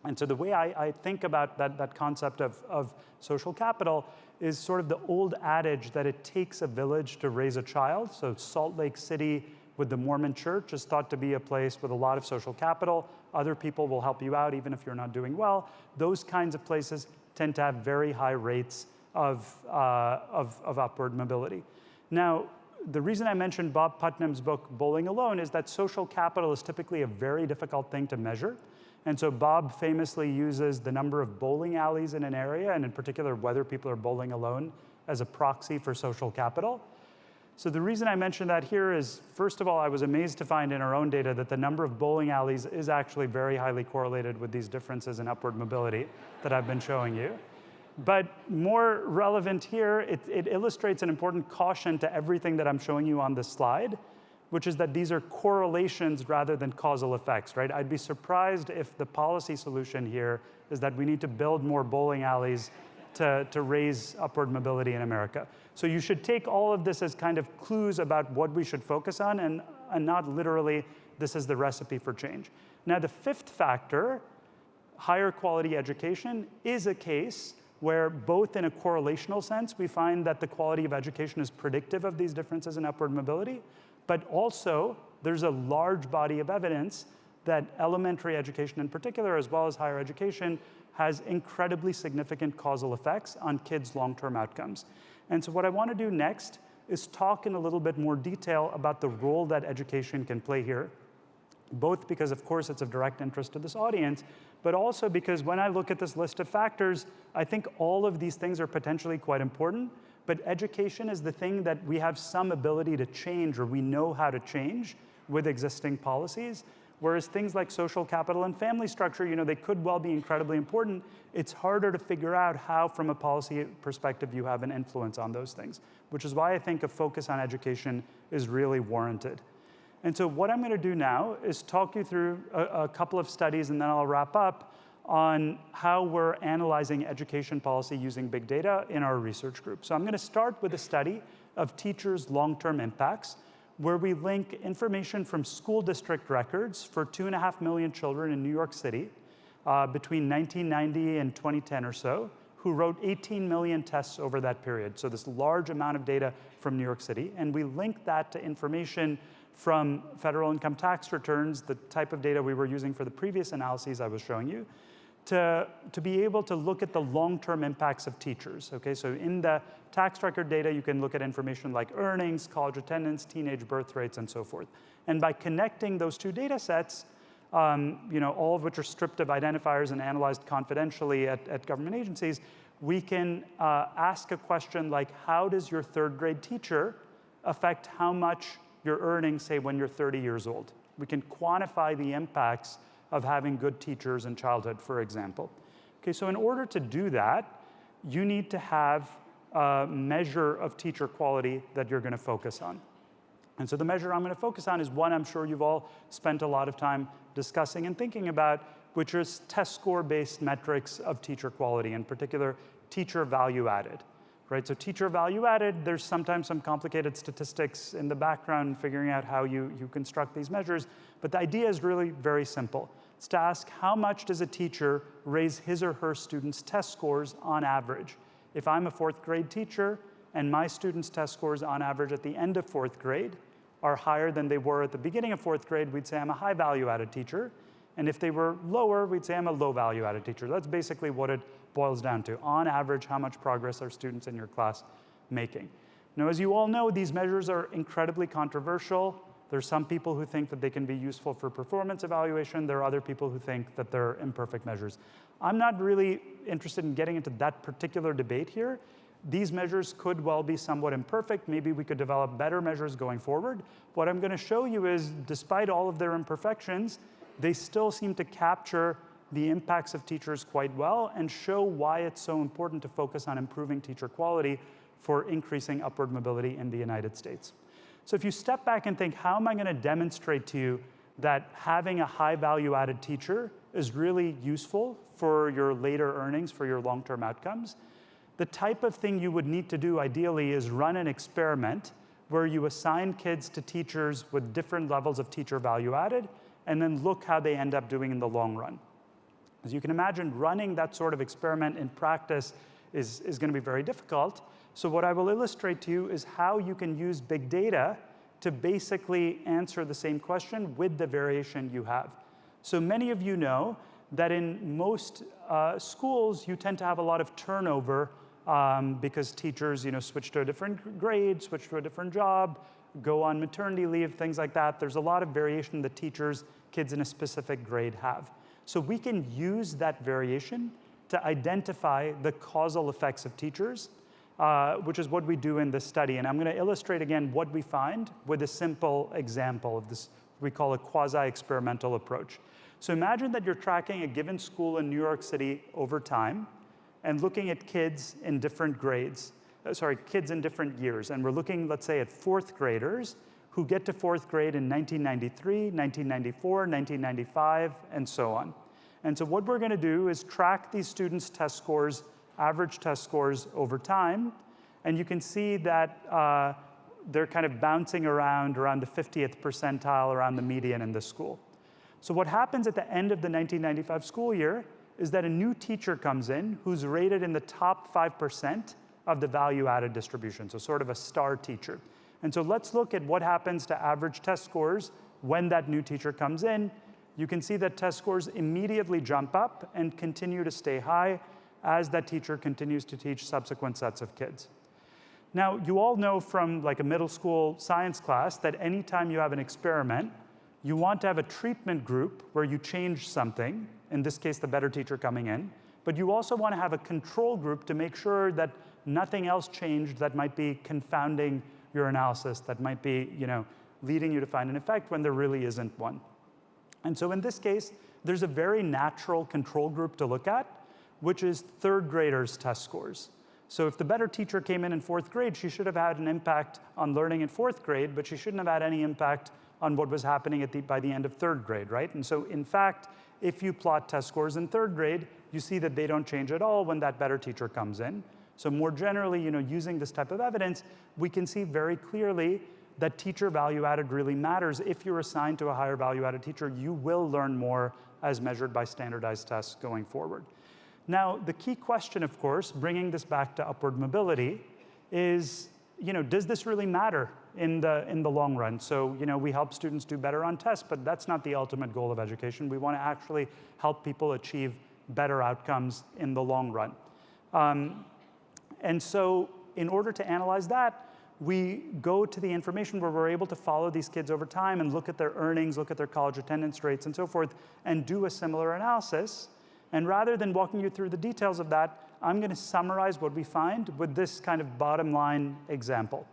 And so the way I think about that concept of social capital is sort of the old adage that it takes a village to raise a child. So Salt Lake City with the Mormon Church is thought to be a place with a lot of social capital. Other people will help you out even if you're not doing well. Those kinds of places tend to have very high rates of upward mobility. Now, the reason I mentioned Bob Putnam's book, Bowling Alone, is that social capital is typically a very difficult thing to measure. And so Bob famously uses the number of bowling alleys in an area, and in particular, whether people are bowling alone, as a proxy for social capital. So the reason I mention that here is, first of all, I was amazed to find in our own data that the number of bowling alleys is actually very highly correlated with these differences in upward mobility that I've been showing you. But more relevant here, it illustrates an important caution to everything that I'm showing you on this slide, which is that these are correlations rather than causal effects, right? I'd be surprised if the policy solution here is that we need to build more bowling alleys to raise upward mobility in America. So you should take all of this as kind of clues about what we should focus on, and not literally, this is the recipe for change. Now, the fifth factor, higher quality education, is a case where both in a correlational sense, we find that the quality of education is predictive of these differences in upward mobility, but also there's a large body of evidence that elementary education in particular, as well as higher education, has incredibly significant causal effects on kids' long-term outcomes. And so what I want to do next is talk in a little bit more detail about the role that education can play here, both because, of course, it's of direct interest to this audience, but also because when I look at this list of factors, I think all of these things are potentially quite important, but education is the thing that we have some ability to change, or we know how to change with existing policies. Whereas things like social capital and family structure, they could well be incredibly important. It's harder to figure out how, from a policy perspective, you have an influence on those things, which is why I think a focus on education is really warranted. And so what I'm going to do now is talk you through a couple of studies, and then I'll wrap up on how we're analyzing education policy using big data in our research group. So I'm going to start with a study of teachers' long-term impacts, where we link information from school district records for 2.5 million children in New York City between 1990 and 2010 or so, who wrote 18 million tests over that period. So this large amount of data from New York City. And we link that to information from federal income tax returns, the type of data we were using for the previous analyses I was showing you, to be able to look at the long-term impacts of teachers. Okay, so in the tax record data, you can look at information like earnings, college attendance, teenage birth rates, and so forth. And by connecting those two data sets, all of which are stripped of identifiers and analyzed confidentially at government agencies, we can ask a question like, how does your third grade teacher affect how much you're earning, say, when you're 30 years old? We can quantify the impacts of having good teachers in childhood, for example. Okay, so in order to do that, you need to have a measure of teacher quality that you're going to focus on. And so the measure I'm going to focus on is one I'm sure you've all spent a lot of time discussing and thinking about, which is test score-based metrics of teacher quality, in particular, teacher value added. Right, so teacher value added, there's sometimes some complicated statistics in the background figuring out how you construct these measures, but the idea is really very simple. It's to ask how much does a teacher raise his or her students' test scores on average. If I'm a 4th grade teacher and my students' test scores on average at the end of 4th grade are higher than they were at the beginning of 4th grade, we'd say I'm a high value added teacher. And if they were lower, we'd say I'm a low value added teacher. That's basically what it boils down to. On average, how much progress are students in your class making? Now, as you all know, these measures are incredibly controversial. There's some people who think that they can be useful for performance evaluation. There are other people who think that they're imperfect measures. I'm not really interested in getting into that particular debate here. These measures could well be somewhat imperfect. Maybe we could develop better measures going forward. What I'm going to show you is, despite all of their imperfections, they still seem to capture the impacts of teachers quite well and show why it's so important to focus on improving teacher quality for increasing upward mobility in the United States. So if you step back and think, how am I going to demonstrate to you that having a high value added teacher is really useful for your later earnings, for your long-term outcomes? The type of thing you would need to do ideally is run an experiment where you assign kids to teachers with different levels of teacher value added, and then look how they end up doing in the long run. As you can imagine, running that sort of experiment in practice is going to be very difficult. So what I will illustrate to you is how you can use big data to basically answer the same question with the variation you have. So many of you know that in most schools, you tend to have a lot of turnover because teachers switch to a different grade, switch to a different job, go on maternity leave, things like that. There's a lot of variation that kids in a specific grade have. So we can use that variation to identify the causal effects of teachers, which is what we do in this study. And I'm going to illustrate again what we find with a simple example of this, we call a quasi-experimental approach. So imagine that you're tracking a given school in New York City over time and looking at kids in different grades. Kids in different years. And we're looking, let's say, at 4th graders who get to 4th grade in 1993, 1994, 1995, and so on. And so what we're going to do is track these students' test scores, average test scores over time. And you can see that they're kind of bouncing around the 50th percentile, around the median in this school. So what happens at the end of the 1995 school year is that a new teacher comes in who's rated in the top 5% of the value-added distribution, so sort of a star teacher. And so let's look at what happens to average test scores when that new teacher comes in. you can see that test scores immediately jump up and continue to stay high as that teacher continues to teach subsequent sets of kids. Now, you all know from like a middle school science class that anytime you have an experiment, you want to have a treatment group where you change something, in this case, the better teacher coming in, but you also want to have a control group to make sure that nothing else changed that might be confounding your analysis, that might be, leading you to find an effect when there really isn't one. And so in this case, there's a very natural control group to look at, which is third graders' test scores. So if the better teacher came in fourth grade, she should have had an impact on learning in fourth grade, but she shouldn't have had any impact on what was happening by the end of third grade, right? And so in fact, if you plot test scores in third grade, you see that they don't change at all when that better teacher comes in. So more generally, using this type of evidence, we can see very clearly that teacher value added really matters. If you're assigned to a higher value added teacher, you will learn more as measured by standardized tests going forward. Now, the key question, of course, bringing this back to upward mobility is, does this really matter in the long run? So, we help students do better on tests, but that's not the ultimate goal of education. We want to actually help people achieve better outcomes in the long run. And so in order to analyze that, we go to the information where we're able to follow these kids over time and look at their earnings, look at their college attendance rates, and so forth, and do a similar analysis. And rather than walking you through the details of that, I'm going to summarize what we find with this kind of bottom line example.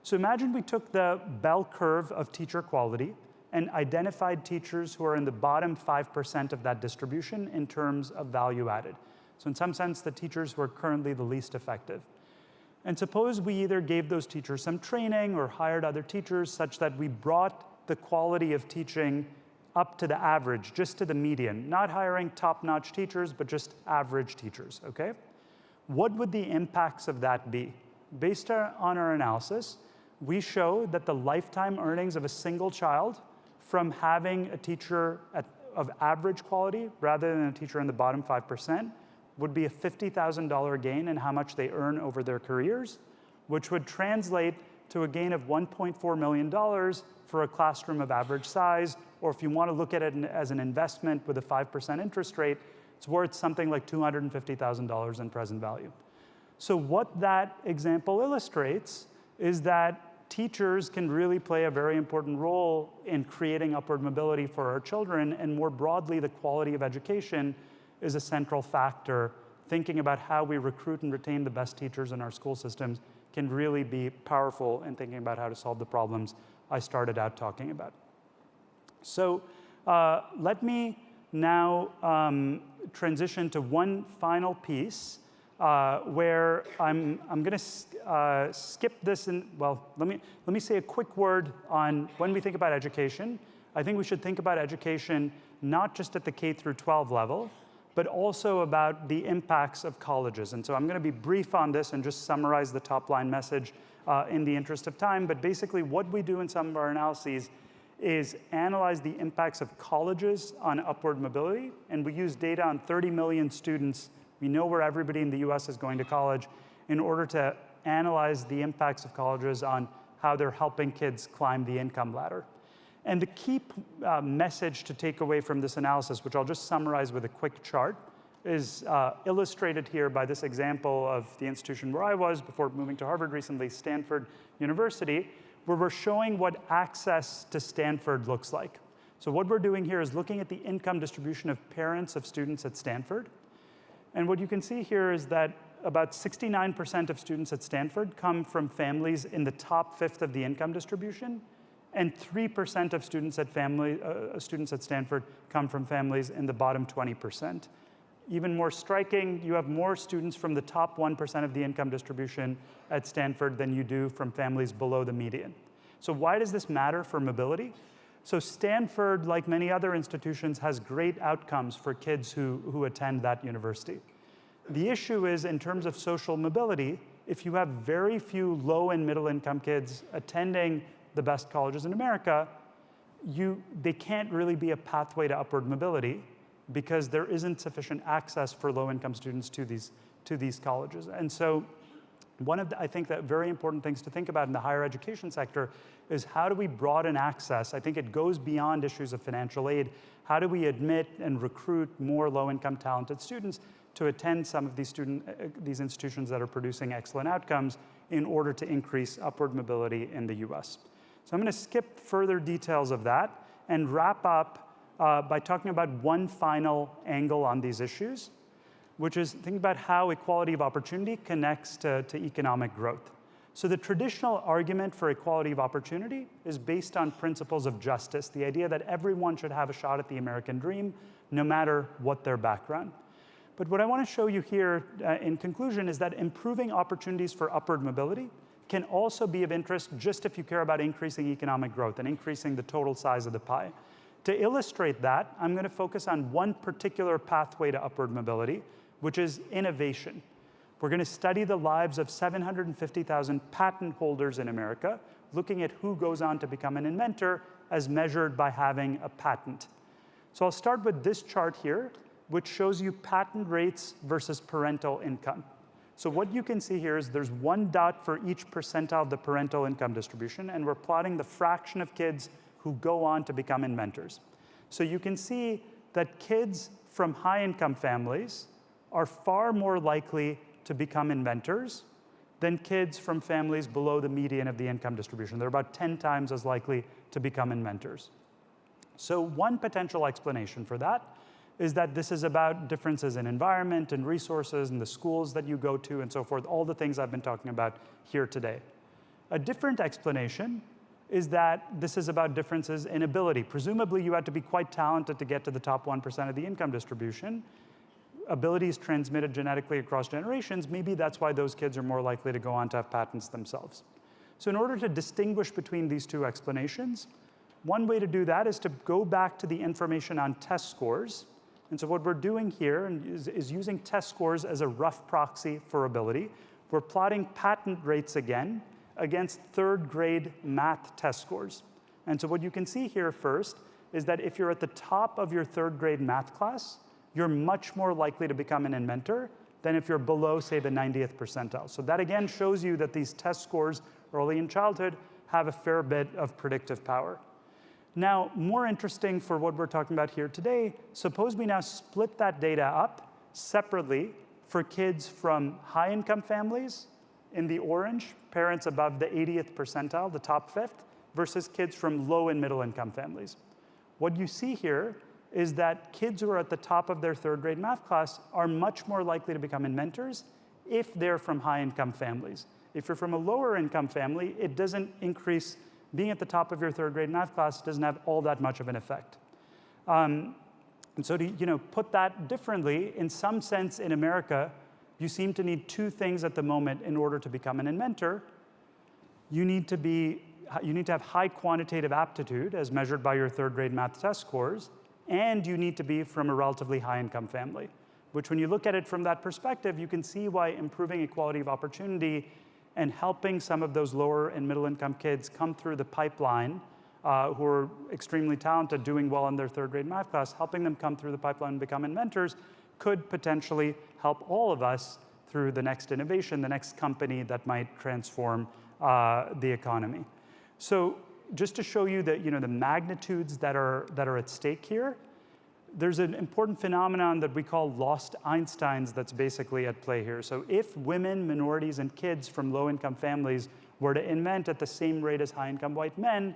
So imagine we took the bell curve of teacher quality and identified teachers who are in the bottom 5% of that distribution in terms of value added. So in some sense, the teachers who are currently the least effective. And suppose we either gave those teachers some training or hired other teachers such that we brought the quality of teaching up to the average, just to the median, not hiring top-notch teachers, but just average teachers, okay? What would the impacts of that be? Based on our analysis, we show that the lifetime earnings of a single child from having a teacher of average quality rather than a teacher in the bottom 5% would be a $50,000 gain in how much they earn over their careers, which would translate to a gain of $1.4 million for a classroom of average size, or if you want to look at it as an investment with a 5% interest rate, it's worth something like $250,000 in present value. So what that example illustrates is that teachers can really play a very important role in creating upward mobility for our children, and more broadly, the quality of education is a central factor. Thinking about how we recruit and retain the best teachers in our school systems can really be powerful in thinking about how to solve the problems I started out talking about. So let me now transition to one final piece where I'm going to skip this. Let me say a quick word on when we think about education. I think we should think about education not just at the K through 12 level, but also about the impacts of colleges. And so I'm going to be brief on this and just summarize the top line message in the interest of time. But basically, what we do in some of our analyses is analyze the impacts of colleges on upward mobility. And we use data on 30 million students. We know where everybody in the US is going to college in order to analyze the impacts of colleges on how they're helping kids climb the income ladder. And the key message to take away from this analysis, which I'll just summarize with a quick chart, is illustrated here by this example of the institution where I was before moving to Harvard recently, Stanford University, where we're showing what access to Stanford looks like. So what we're doing here is looking at the income distribution of parents of students at Stanford. And what you can see here is that about 69% of students at Stanford come from families in the top fifth of the income distribution, and 3% of students at Stanford come from families in the bottom 20%. Even more striking, you have more students from the top 1% of the income distribution at Stanford than you do from families below the median. So why does this matter for mobility? So Stanford, like many other institutions, has great outcomes for kids who attend that university. The issue is, in terms of social mobility, if you have very few low and middle income kids attending the best colleges in America, they can't really be a pathway to upward mobility because there isn't sufficient access for low-income students to these colleges. And so One of the, I think, the very important things to think about in the higher education sector is how do we broaden access? I think it goes beyond issues of financial aid. How do we admit and recruit more low-income talented students to attend some of these institutions that are producing excellent outcomes in order to increase upward mobility in the US? So I'm going to skip further details of that and wrap up by talking about one final angle on these issues, which is think about how equality of opportunity connects to economic growth. So the traditional argument for equality of opportunity is based on principles of justice, the idea that everyone should have a shot at the American dream, no matter what their background. But what I want to show you here in conclusion is that improving opportunities for upward mobility can also be of interest just if you care about increasing economic growth and increasing the total size of the pie. To illustrate that, I'm going to focus on one particular pathway to upward mobility, which is innovation. We're going to study the lives of 750,000 patent holders in America, looking at who goes on to become an inventor as measured by having a patent. So I'll start with this chart here, which shows you patent rates versus parental income. So what you can see here is there's one dot for each percentile of the parental income distribution, and we're plotting the fraction of kids who go on to become inventors. So you can see that kids from high-income families are far more likely to become inventors than kids from families below the median of the income distribution. They're about 10 times as likely to become inventors. So one potential explanation for that is that this is about differences in environment and resources and the schools that you go to and so forth, all the things I've been talking about here today. A different explanation is that this is about differences in ability. Presumably, you had to be quite talented to get to the top 1% of the income distribution. Ability is transmitted genetically across generations. Maybe that's why those kids are more likely to go on to have patents themselves. So in order to distinguish between these two explanations, one way to do that is to go back to the information on test scores. And so what we're doing here is using test scores as a rough proxy for ability. We're plotting patent rates again against third grade math test scores. And so what you can see here first is that if you're at the top of your third grade math class, you're much more likely to become an inventor than if you're below, say, the 90th percentile. So that again shows you that these test scores early in childhood have a fair bit of predictive power. Now, more interesting for what we're talking about here today, suppose we now split that data up separately for kids from high-income families in the orange, parents above the 80th percentile, the top fifth, versus kids from low and middle income families. What you see here is that kids who are at the top of their third grade math class are much more likely to become inventors if they're from high income families. If you're from a lower income family, it doesn't increase, being at the top of your third grade math class doesn't have all that much of an effect. And so to put that differently, in some sense in America, you seem to need two things at the moment in order to become an inventor. You need to have high quantitative aptitude as measured by your third grade math test scores, and you need to be from a relatively high income family, which when you look at it from that perspective, you can see why improving equality of opportunity and helping some of those lower and middle income kids come through the pipeline who are extremely talented, doing well in their third grade math class, helping them come through the pipeline and become inventors could potentially help all of us through the next innovation, the next company that might transform the economy. So just to show you that the magnitudes that are at stake here, there's an important phenomenon that we call lost Einsteins that's basically at play here. So if women, minorities, and kids from low-income families were to invent at the same rate as high-income white men,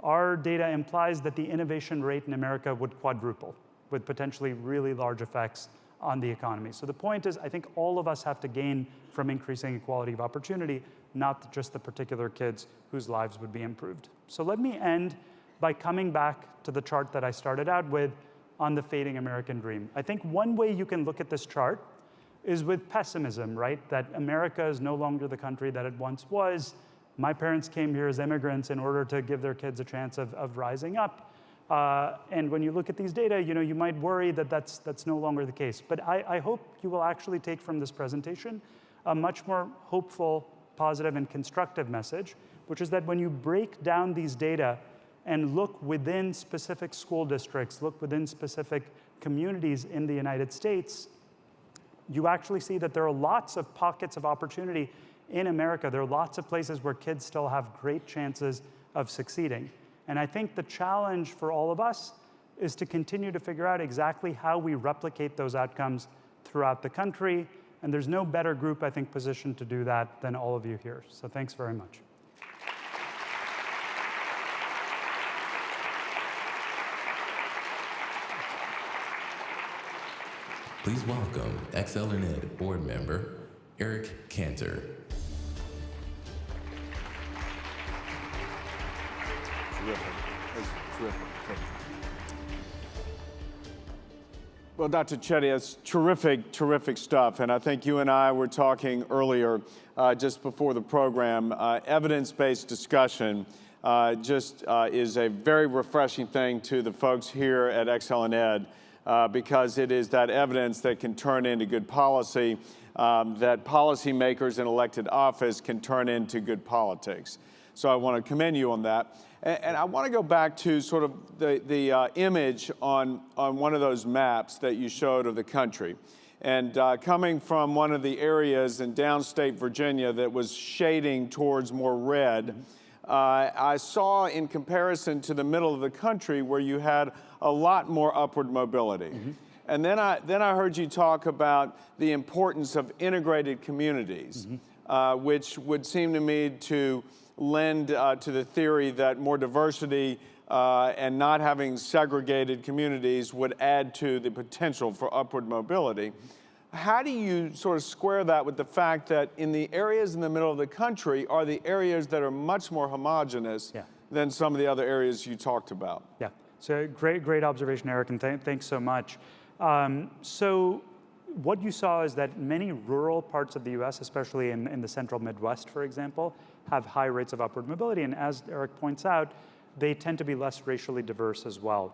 our data implies that the innovation rate in America would quadruple, with potentially really large effects on the economy. So the point is, I think all of us have to gain from increasing equality of opportunity, not just the particular kids whose lives would be improved. So let me end by coming back to the chart that I started out with on the fading American dream. I think one way you can look at this chart is with pessimism, right? That America is no longer the country that it once was. My parents came here as immigrants in order to give their kids a chance of rising up. And when you look at these data, you might worry that that's no longer the case. But I hope you will actually take from this presentation a much more hopeful, positive, and constructive message, which is that when you break down these data and look within specific school districts, look within specific communities in the United States, you actually see that there are lots of pockets of opportunity in America, there are lots of places where kids still have great chances of succeeding. And I think the challenge for all of us is to continue to figure out exactly how we replicate those outcomes throughout the country. And there's no better group, I think, positioned to do that than all of you here. So thanks very much. Please welcome ExcelinEd board member, Eric Cantor. Well, Dr. Chetty, that's terrific stuff. And I think you and I were talking earlier, just before the program, evidence-based discussion is a very refreshing thing to the folks here at ExcelinEd, because it is that evidence that can turn into good policy, that policymakers in elected office can turn into good politics. So I want to commend you on that. And I want to go back to sort of the image on one of those maps that you showed of the country. And coming from one of the areas in downstate Virginia that was shading towards more red, I saw in comparison to the middle of the country where you had a lot more upward mobility. And then I heard you talk about the importance of integrated communities, which would seem to me to lend to the theory that more diversity and not having segregated communities would add to the potential for upward mobility. How do you sort of square that with the fact that in the areas in the middle of the country are the areas that are much more homogeneous than some of the other areas you talked about? Yeah, so great observation, Eric, and thanks so much. So what you saw is that many rural parts of the US, especially in the central Midwest, for example, have high rates of upward mobility. And as Eric points out, they tend to be less racially diverse as well.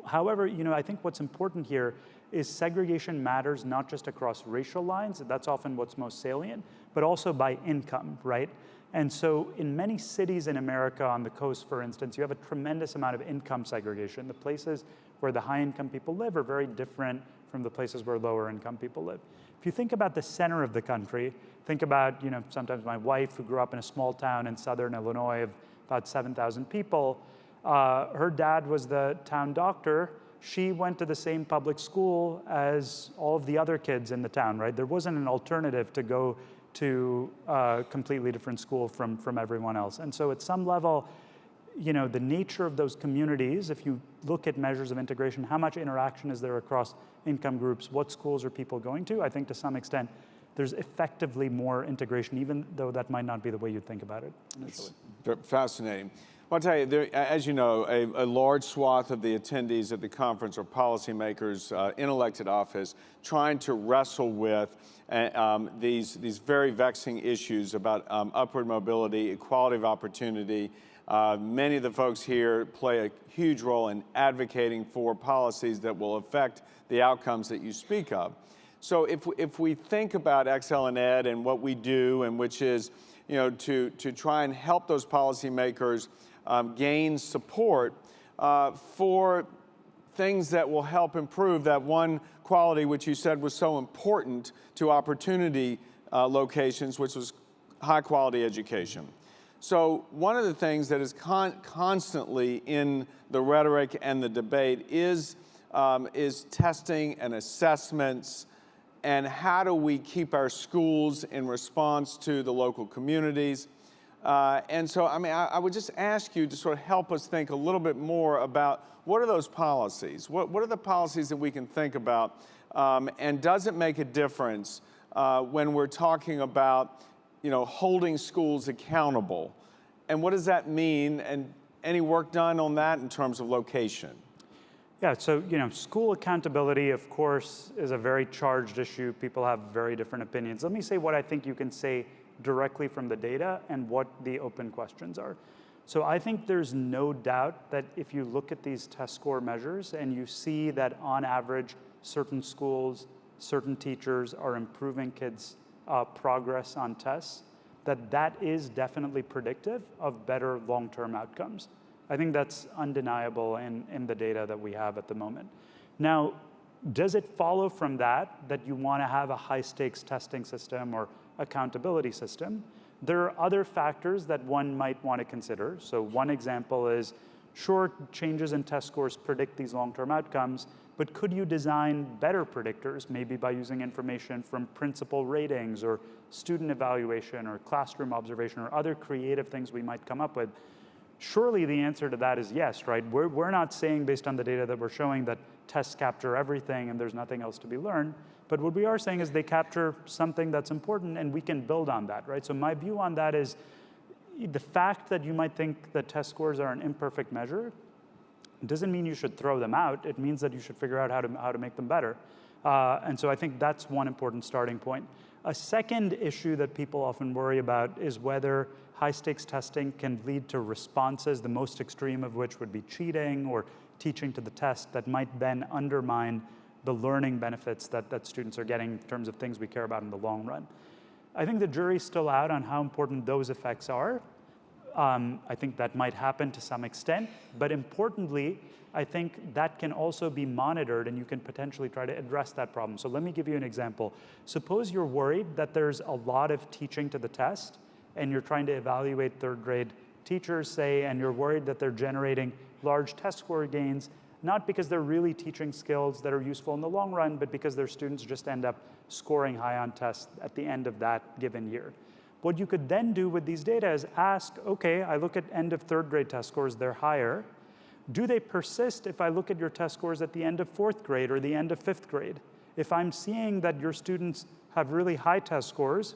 However, I think what's important here is segregation matters not just across racial lines, that's often what's most salient, but also by income, right? And so in many cities in America, on the coast, for instance, you have a tremendous amount of income segregation. The places where the high-income people live are very different from the places where lower-income people live. If you think about the center of the country, think about, sometimes my wife, who grew up in a small town in southern Illinois of about 7,000 people, her dad was the town doctor. She went to the same public school as all of the other kids in the town, right? There wasn't an alternative to go to a completely different school from everyone else. And so at some level, the nature of those communities, if you look at measures of integration, how much interaction is there across income groups, what schools are people going to? I think to some extent, there's effectively more integration, even though that might not be the way you think about it initially. It's fascinating. Well, I'll tell you, as you know, a large swath of the attendees at the conference are policymakers in elected office trying to wrestle with these very vexing issues about upward mobility, equality of opportunity. Many of the folks here play a huge role in advocating for policies that will affect the outcomes that you speak of. So if we think about ExcelinEd and what we do, and which is, to try and help those policymakers gain support for things that will help improve that one quality which you said was so important to opportunity locations, which was high quality education. So one of the things that is constantly in the rhetoric and the debate is testing and assessments, and how do we keep our schools in response to the local communities. And so, I would just ask you to sort of help us think a little bit more about what are those policies? What are the policies that we can think about? And does it make a difference when we're talking about, holding schools accountable? And what does that mean? And any work done on that in terms of location? Yeah, so, school accountability, of course, is a very charged issue. People have very different opinions. Let me say what I think you can say directly from the data and what the open questions are. So I think there's no doubt that if you look at these test score measures and you see that on average, certain schools, certain teachers are improving kids' progress on tests, that is definitely predictive of better long-term outcomes. I think that's undeniable in the data that we have at the moment. Now, does it follow from that you want to have a high-stakes testing system or accountability system. There are other factors that one might want to consider. So one example is, sure, changes in test scores predict these long-term outcomes, but could you design better predictors, maybe by using information from principal ratings or student evaluation or classroom observation or other creative things we might come up with? Surely the answer to that is yes, right? We're not saying, based on the data that we're showing, that tests capture everything and there's nothing else to be learned. But what we are saying is they capture something that's important and we can build on that, right? So my view on that is the fact that you might think that test scores are an imperfect measure doesn't mean you should throw them out. It means that you should figure out how to make them better. And so I think that's one important starting point. A second issue that people often worry about is whether high-stakes testing can lead to responses, the most extreme of which would be cheating or teaching to the test, that might then undermine the learning benefits that students are getting in terms of things we care about in the long run. I think the jury's still out on how important those effects are. I think that might happen to some extent, but importantly, I think that can also be monitored and you can potentially try to address that problem. So let me give you an example. Suppose you're worried that there's a lot of teaching to the test and you're trying to evaluate third grade teachers, say, and you're worried that they're generating large test score gains, not because they're really teaching skills that are useful in the long run, but because their students just end up scoring high on tests at the end of that given year. What you could then do with these data is ask, okay, I look at end of third grade test scores, they're higher. Do they persist if I look at your test scores at the end of fourth grade or the end of fifth grade? If I'm seeing that your students have really high test scores,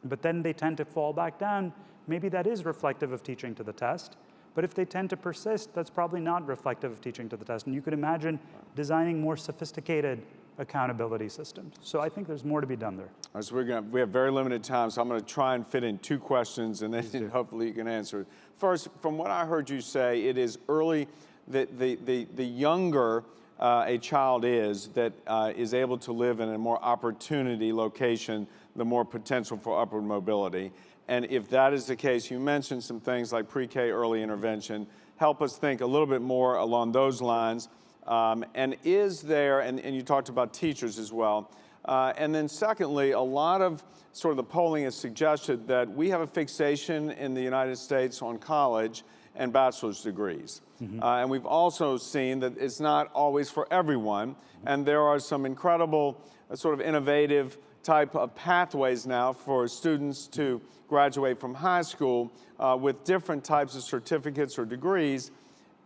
but then they tend to fall back down, maybe that is reflective of teaching to the test. But if they tend to persist, that's probably not reflective of teaching to the test. And you could imagine designing more sophisticated accountability systems. So I think there's more to be done there. All right, so we have very limited time, so I'm going to try and fit in 2 questions, and then hopefully you can answer it. First, from what I heard you say, it is early, the younger a child is that is able to live in a more opportunity location, the more potential for upward mobility. And if that is the case, you mentioned some things like pre-K early intervention. Help us think a little bit more along those lines. And is there, and you talked about teachers as well, and then secondly, a lot of sort of the polling has suggested that we have a fixation in the United States on college and bachelor's degrees. And we've also seen that it's not always for everyone, and there are some incredible sort of innovative type of pathways now for students to graduate from high school with different types of certificates or degrees.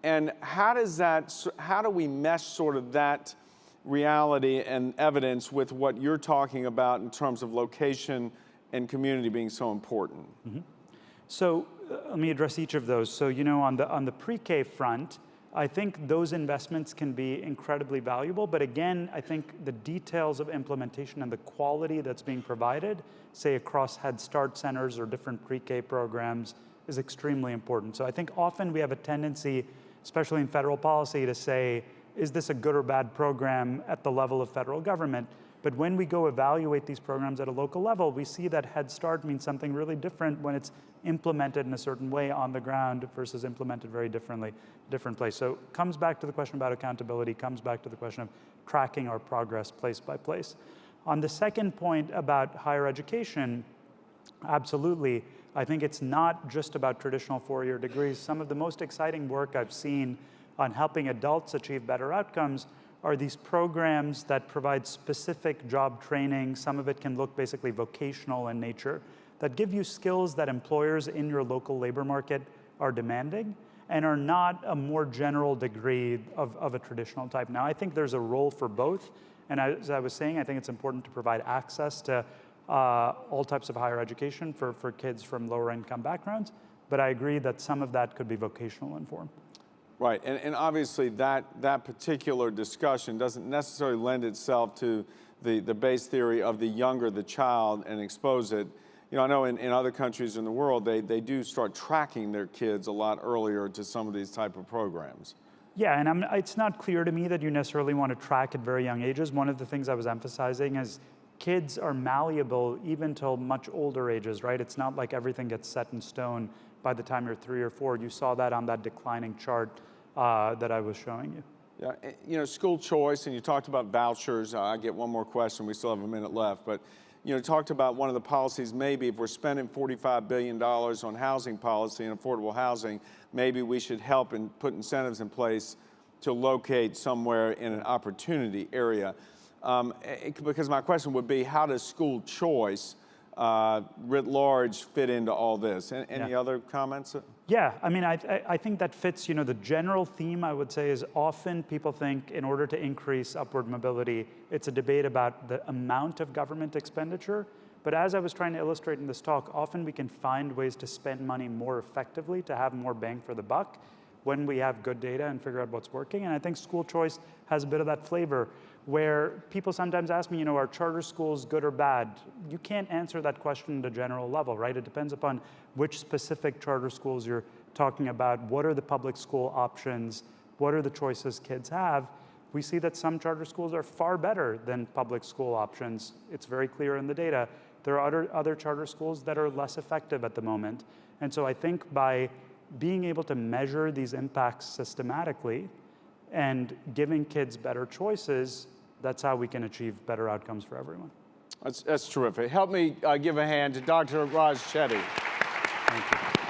And how do we mesh sort of that reality and evidence with what you're talking about in terms of location and community being so important? So let me address each of those. So, you know, on the pre-K front, I think those investments can be incredibly valuable. But again, I think the details of implementation and the quality that's being provided, say across Head Start centers or different pre-K programs, is extremely important. So I think often we have a tendency, especially in federal policy, to say, is this a good or bad program at the level of federal government? But when we go evaluate these programs at a local level, we see that Head Start means something really different when it's implemented in a certain way on the ground versus implemented very differently, different place. So it comes back to the question about accountability, comes back to the question of tracking our progress place by place. On the second point about higher education, absolutely. I think it's not just about traditional four-year degrees. Some of the most exciting work I've seen on helping adults achieve better outcomes are these programs that provide specific job training. Some of it can look basically vocational in nature, that give you skills that employers in your local labor market are demanding and are not a more general degree of a traditional type. Now, I think there's a role for both. And as I was saying, I think it's important to provide access to all types of higher education for kids from lower income backgrounds. But I agree that some of that could be vocational in form. Right, and obviously that particular discussion doesn't necessarily lend itself to the base theory of the younger the child and expose it. You know, I know in other countries in the world, they do start tracking their kids a lot earlier to some of these type of programs. Yeah, and it's not clear to me that you necessarily want to track at very young ages. One of the things I was emphasizing is kids are malleable even till much older ages, right? It's not like everything gets set in stone by the time you're 3 or 4. You saw that on that declining chart that I was showing you. Yeah, you know, school choice, and you talked about vouchers. I get one more question. We still have a minute left, but talked about one of the policies, maybe if we're spending $45 billion on housing policy and affordable housing, maybe we should help and put incentives in place to locate somewhere in an opportunity area. Because my question would be, how does school choice writ large fit into all this? Any other comments? Yeah, I mean, I think that fits, the general theme, I would say, is often people think in order to increase upward mobility, it's a debate about the amount of government expenditure. But as I was trying to illustrate in this talk, often we can find ways to spend money more effectively, to have more bang for the buck when we have good data and figure out what's working. And I think school choice has a bit of that flavor, where people sometimes ask me, are charter schools good or bad? You can't answer that question at a general level, right? It depends upon which specific charter schools you're talking about. What are the public school options? What are the choices kids have? We see that some charter schools are far better than public school options. It's very clear in the data. There are other charter schools that are less effective at the moment. And so I think by being able to measure these impacts systematically and giving kids better choices, that's how we can achieve better outcomes for everyone. That's terrific. Help me give a hand to Dr. Raj Chetty. Thank you.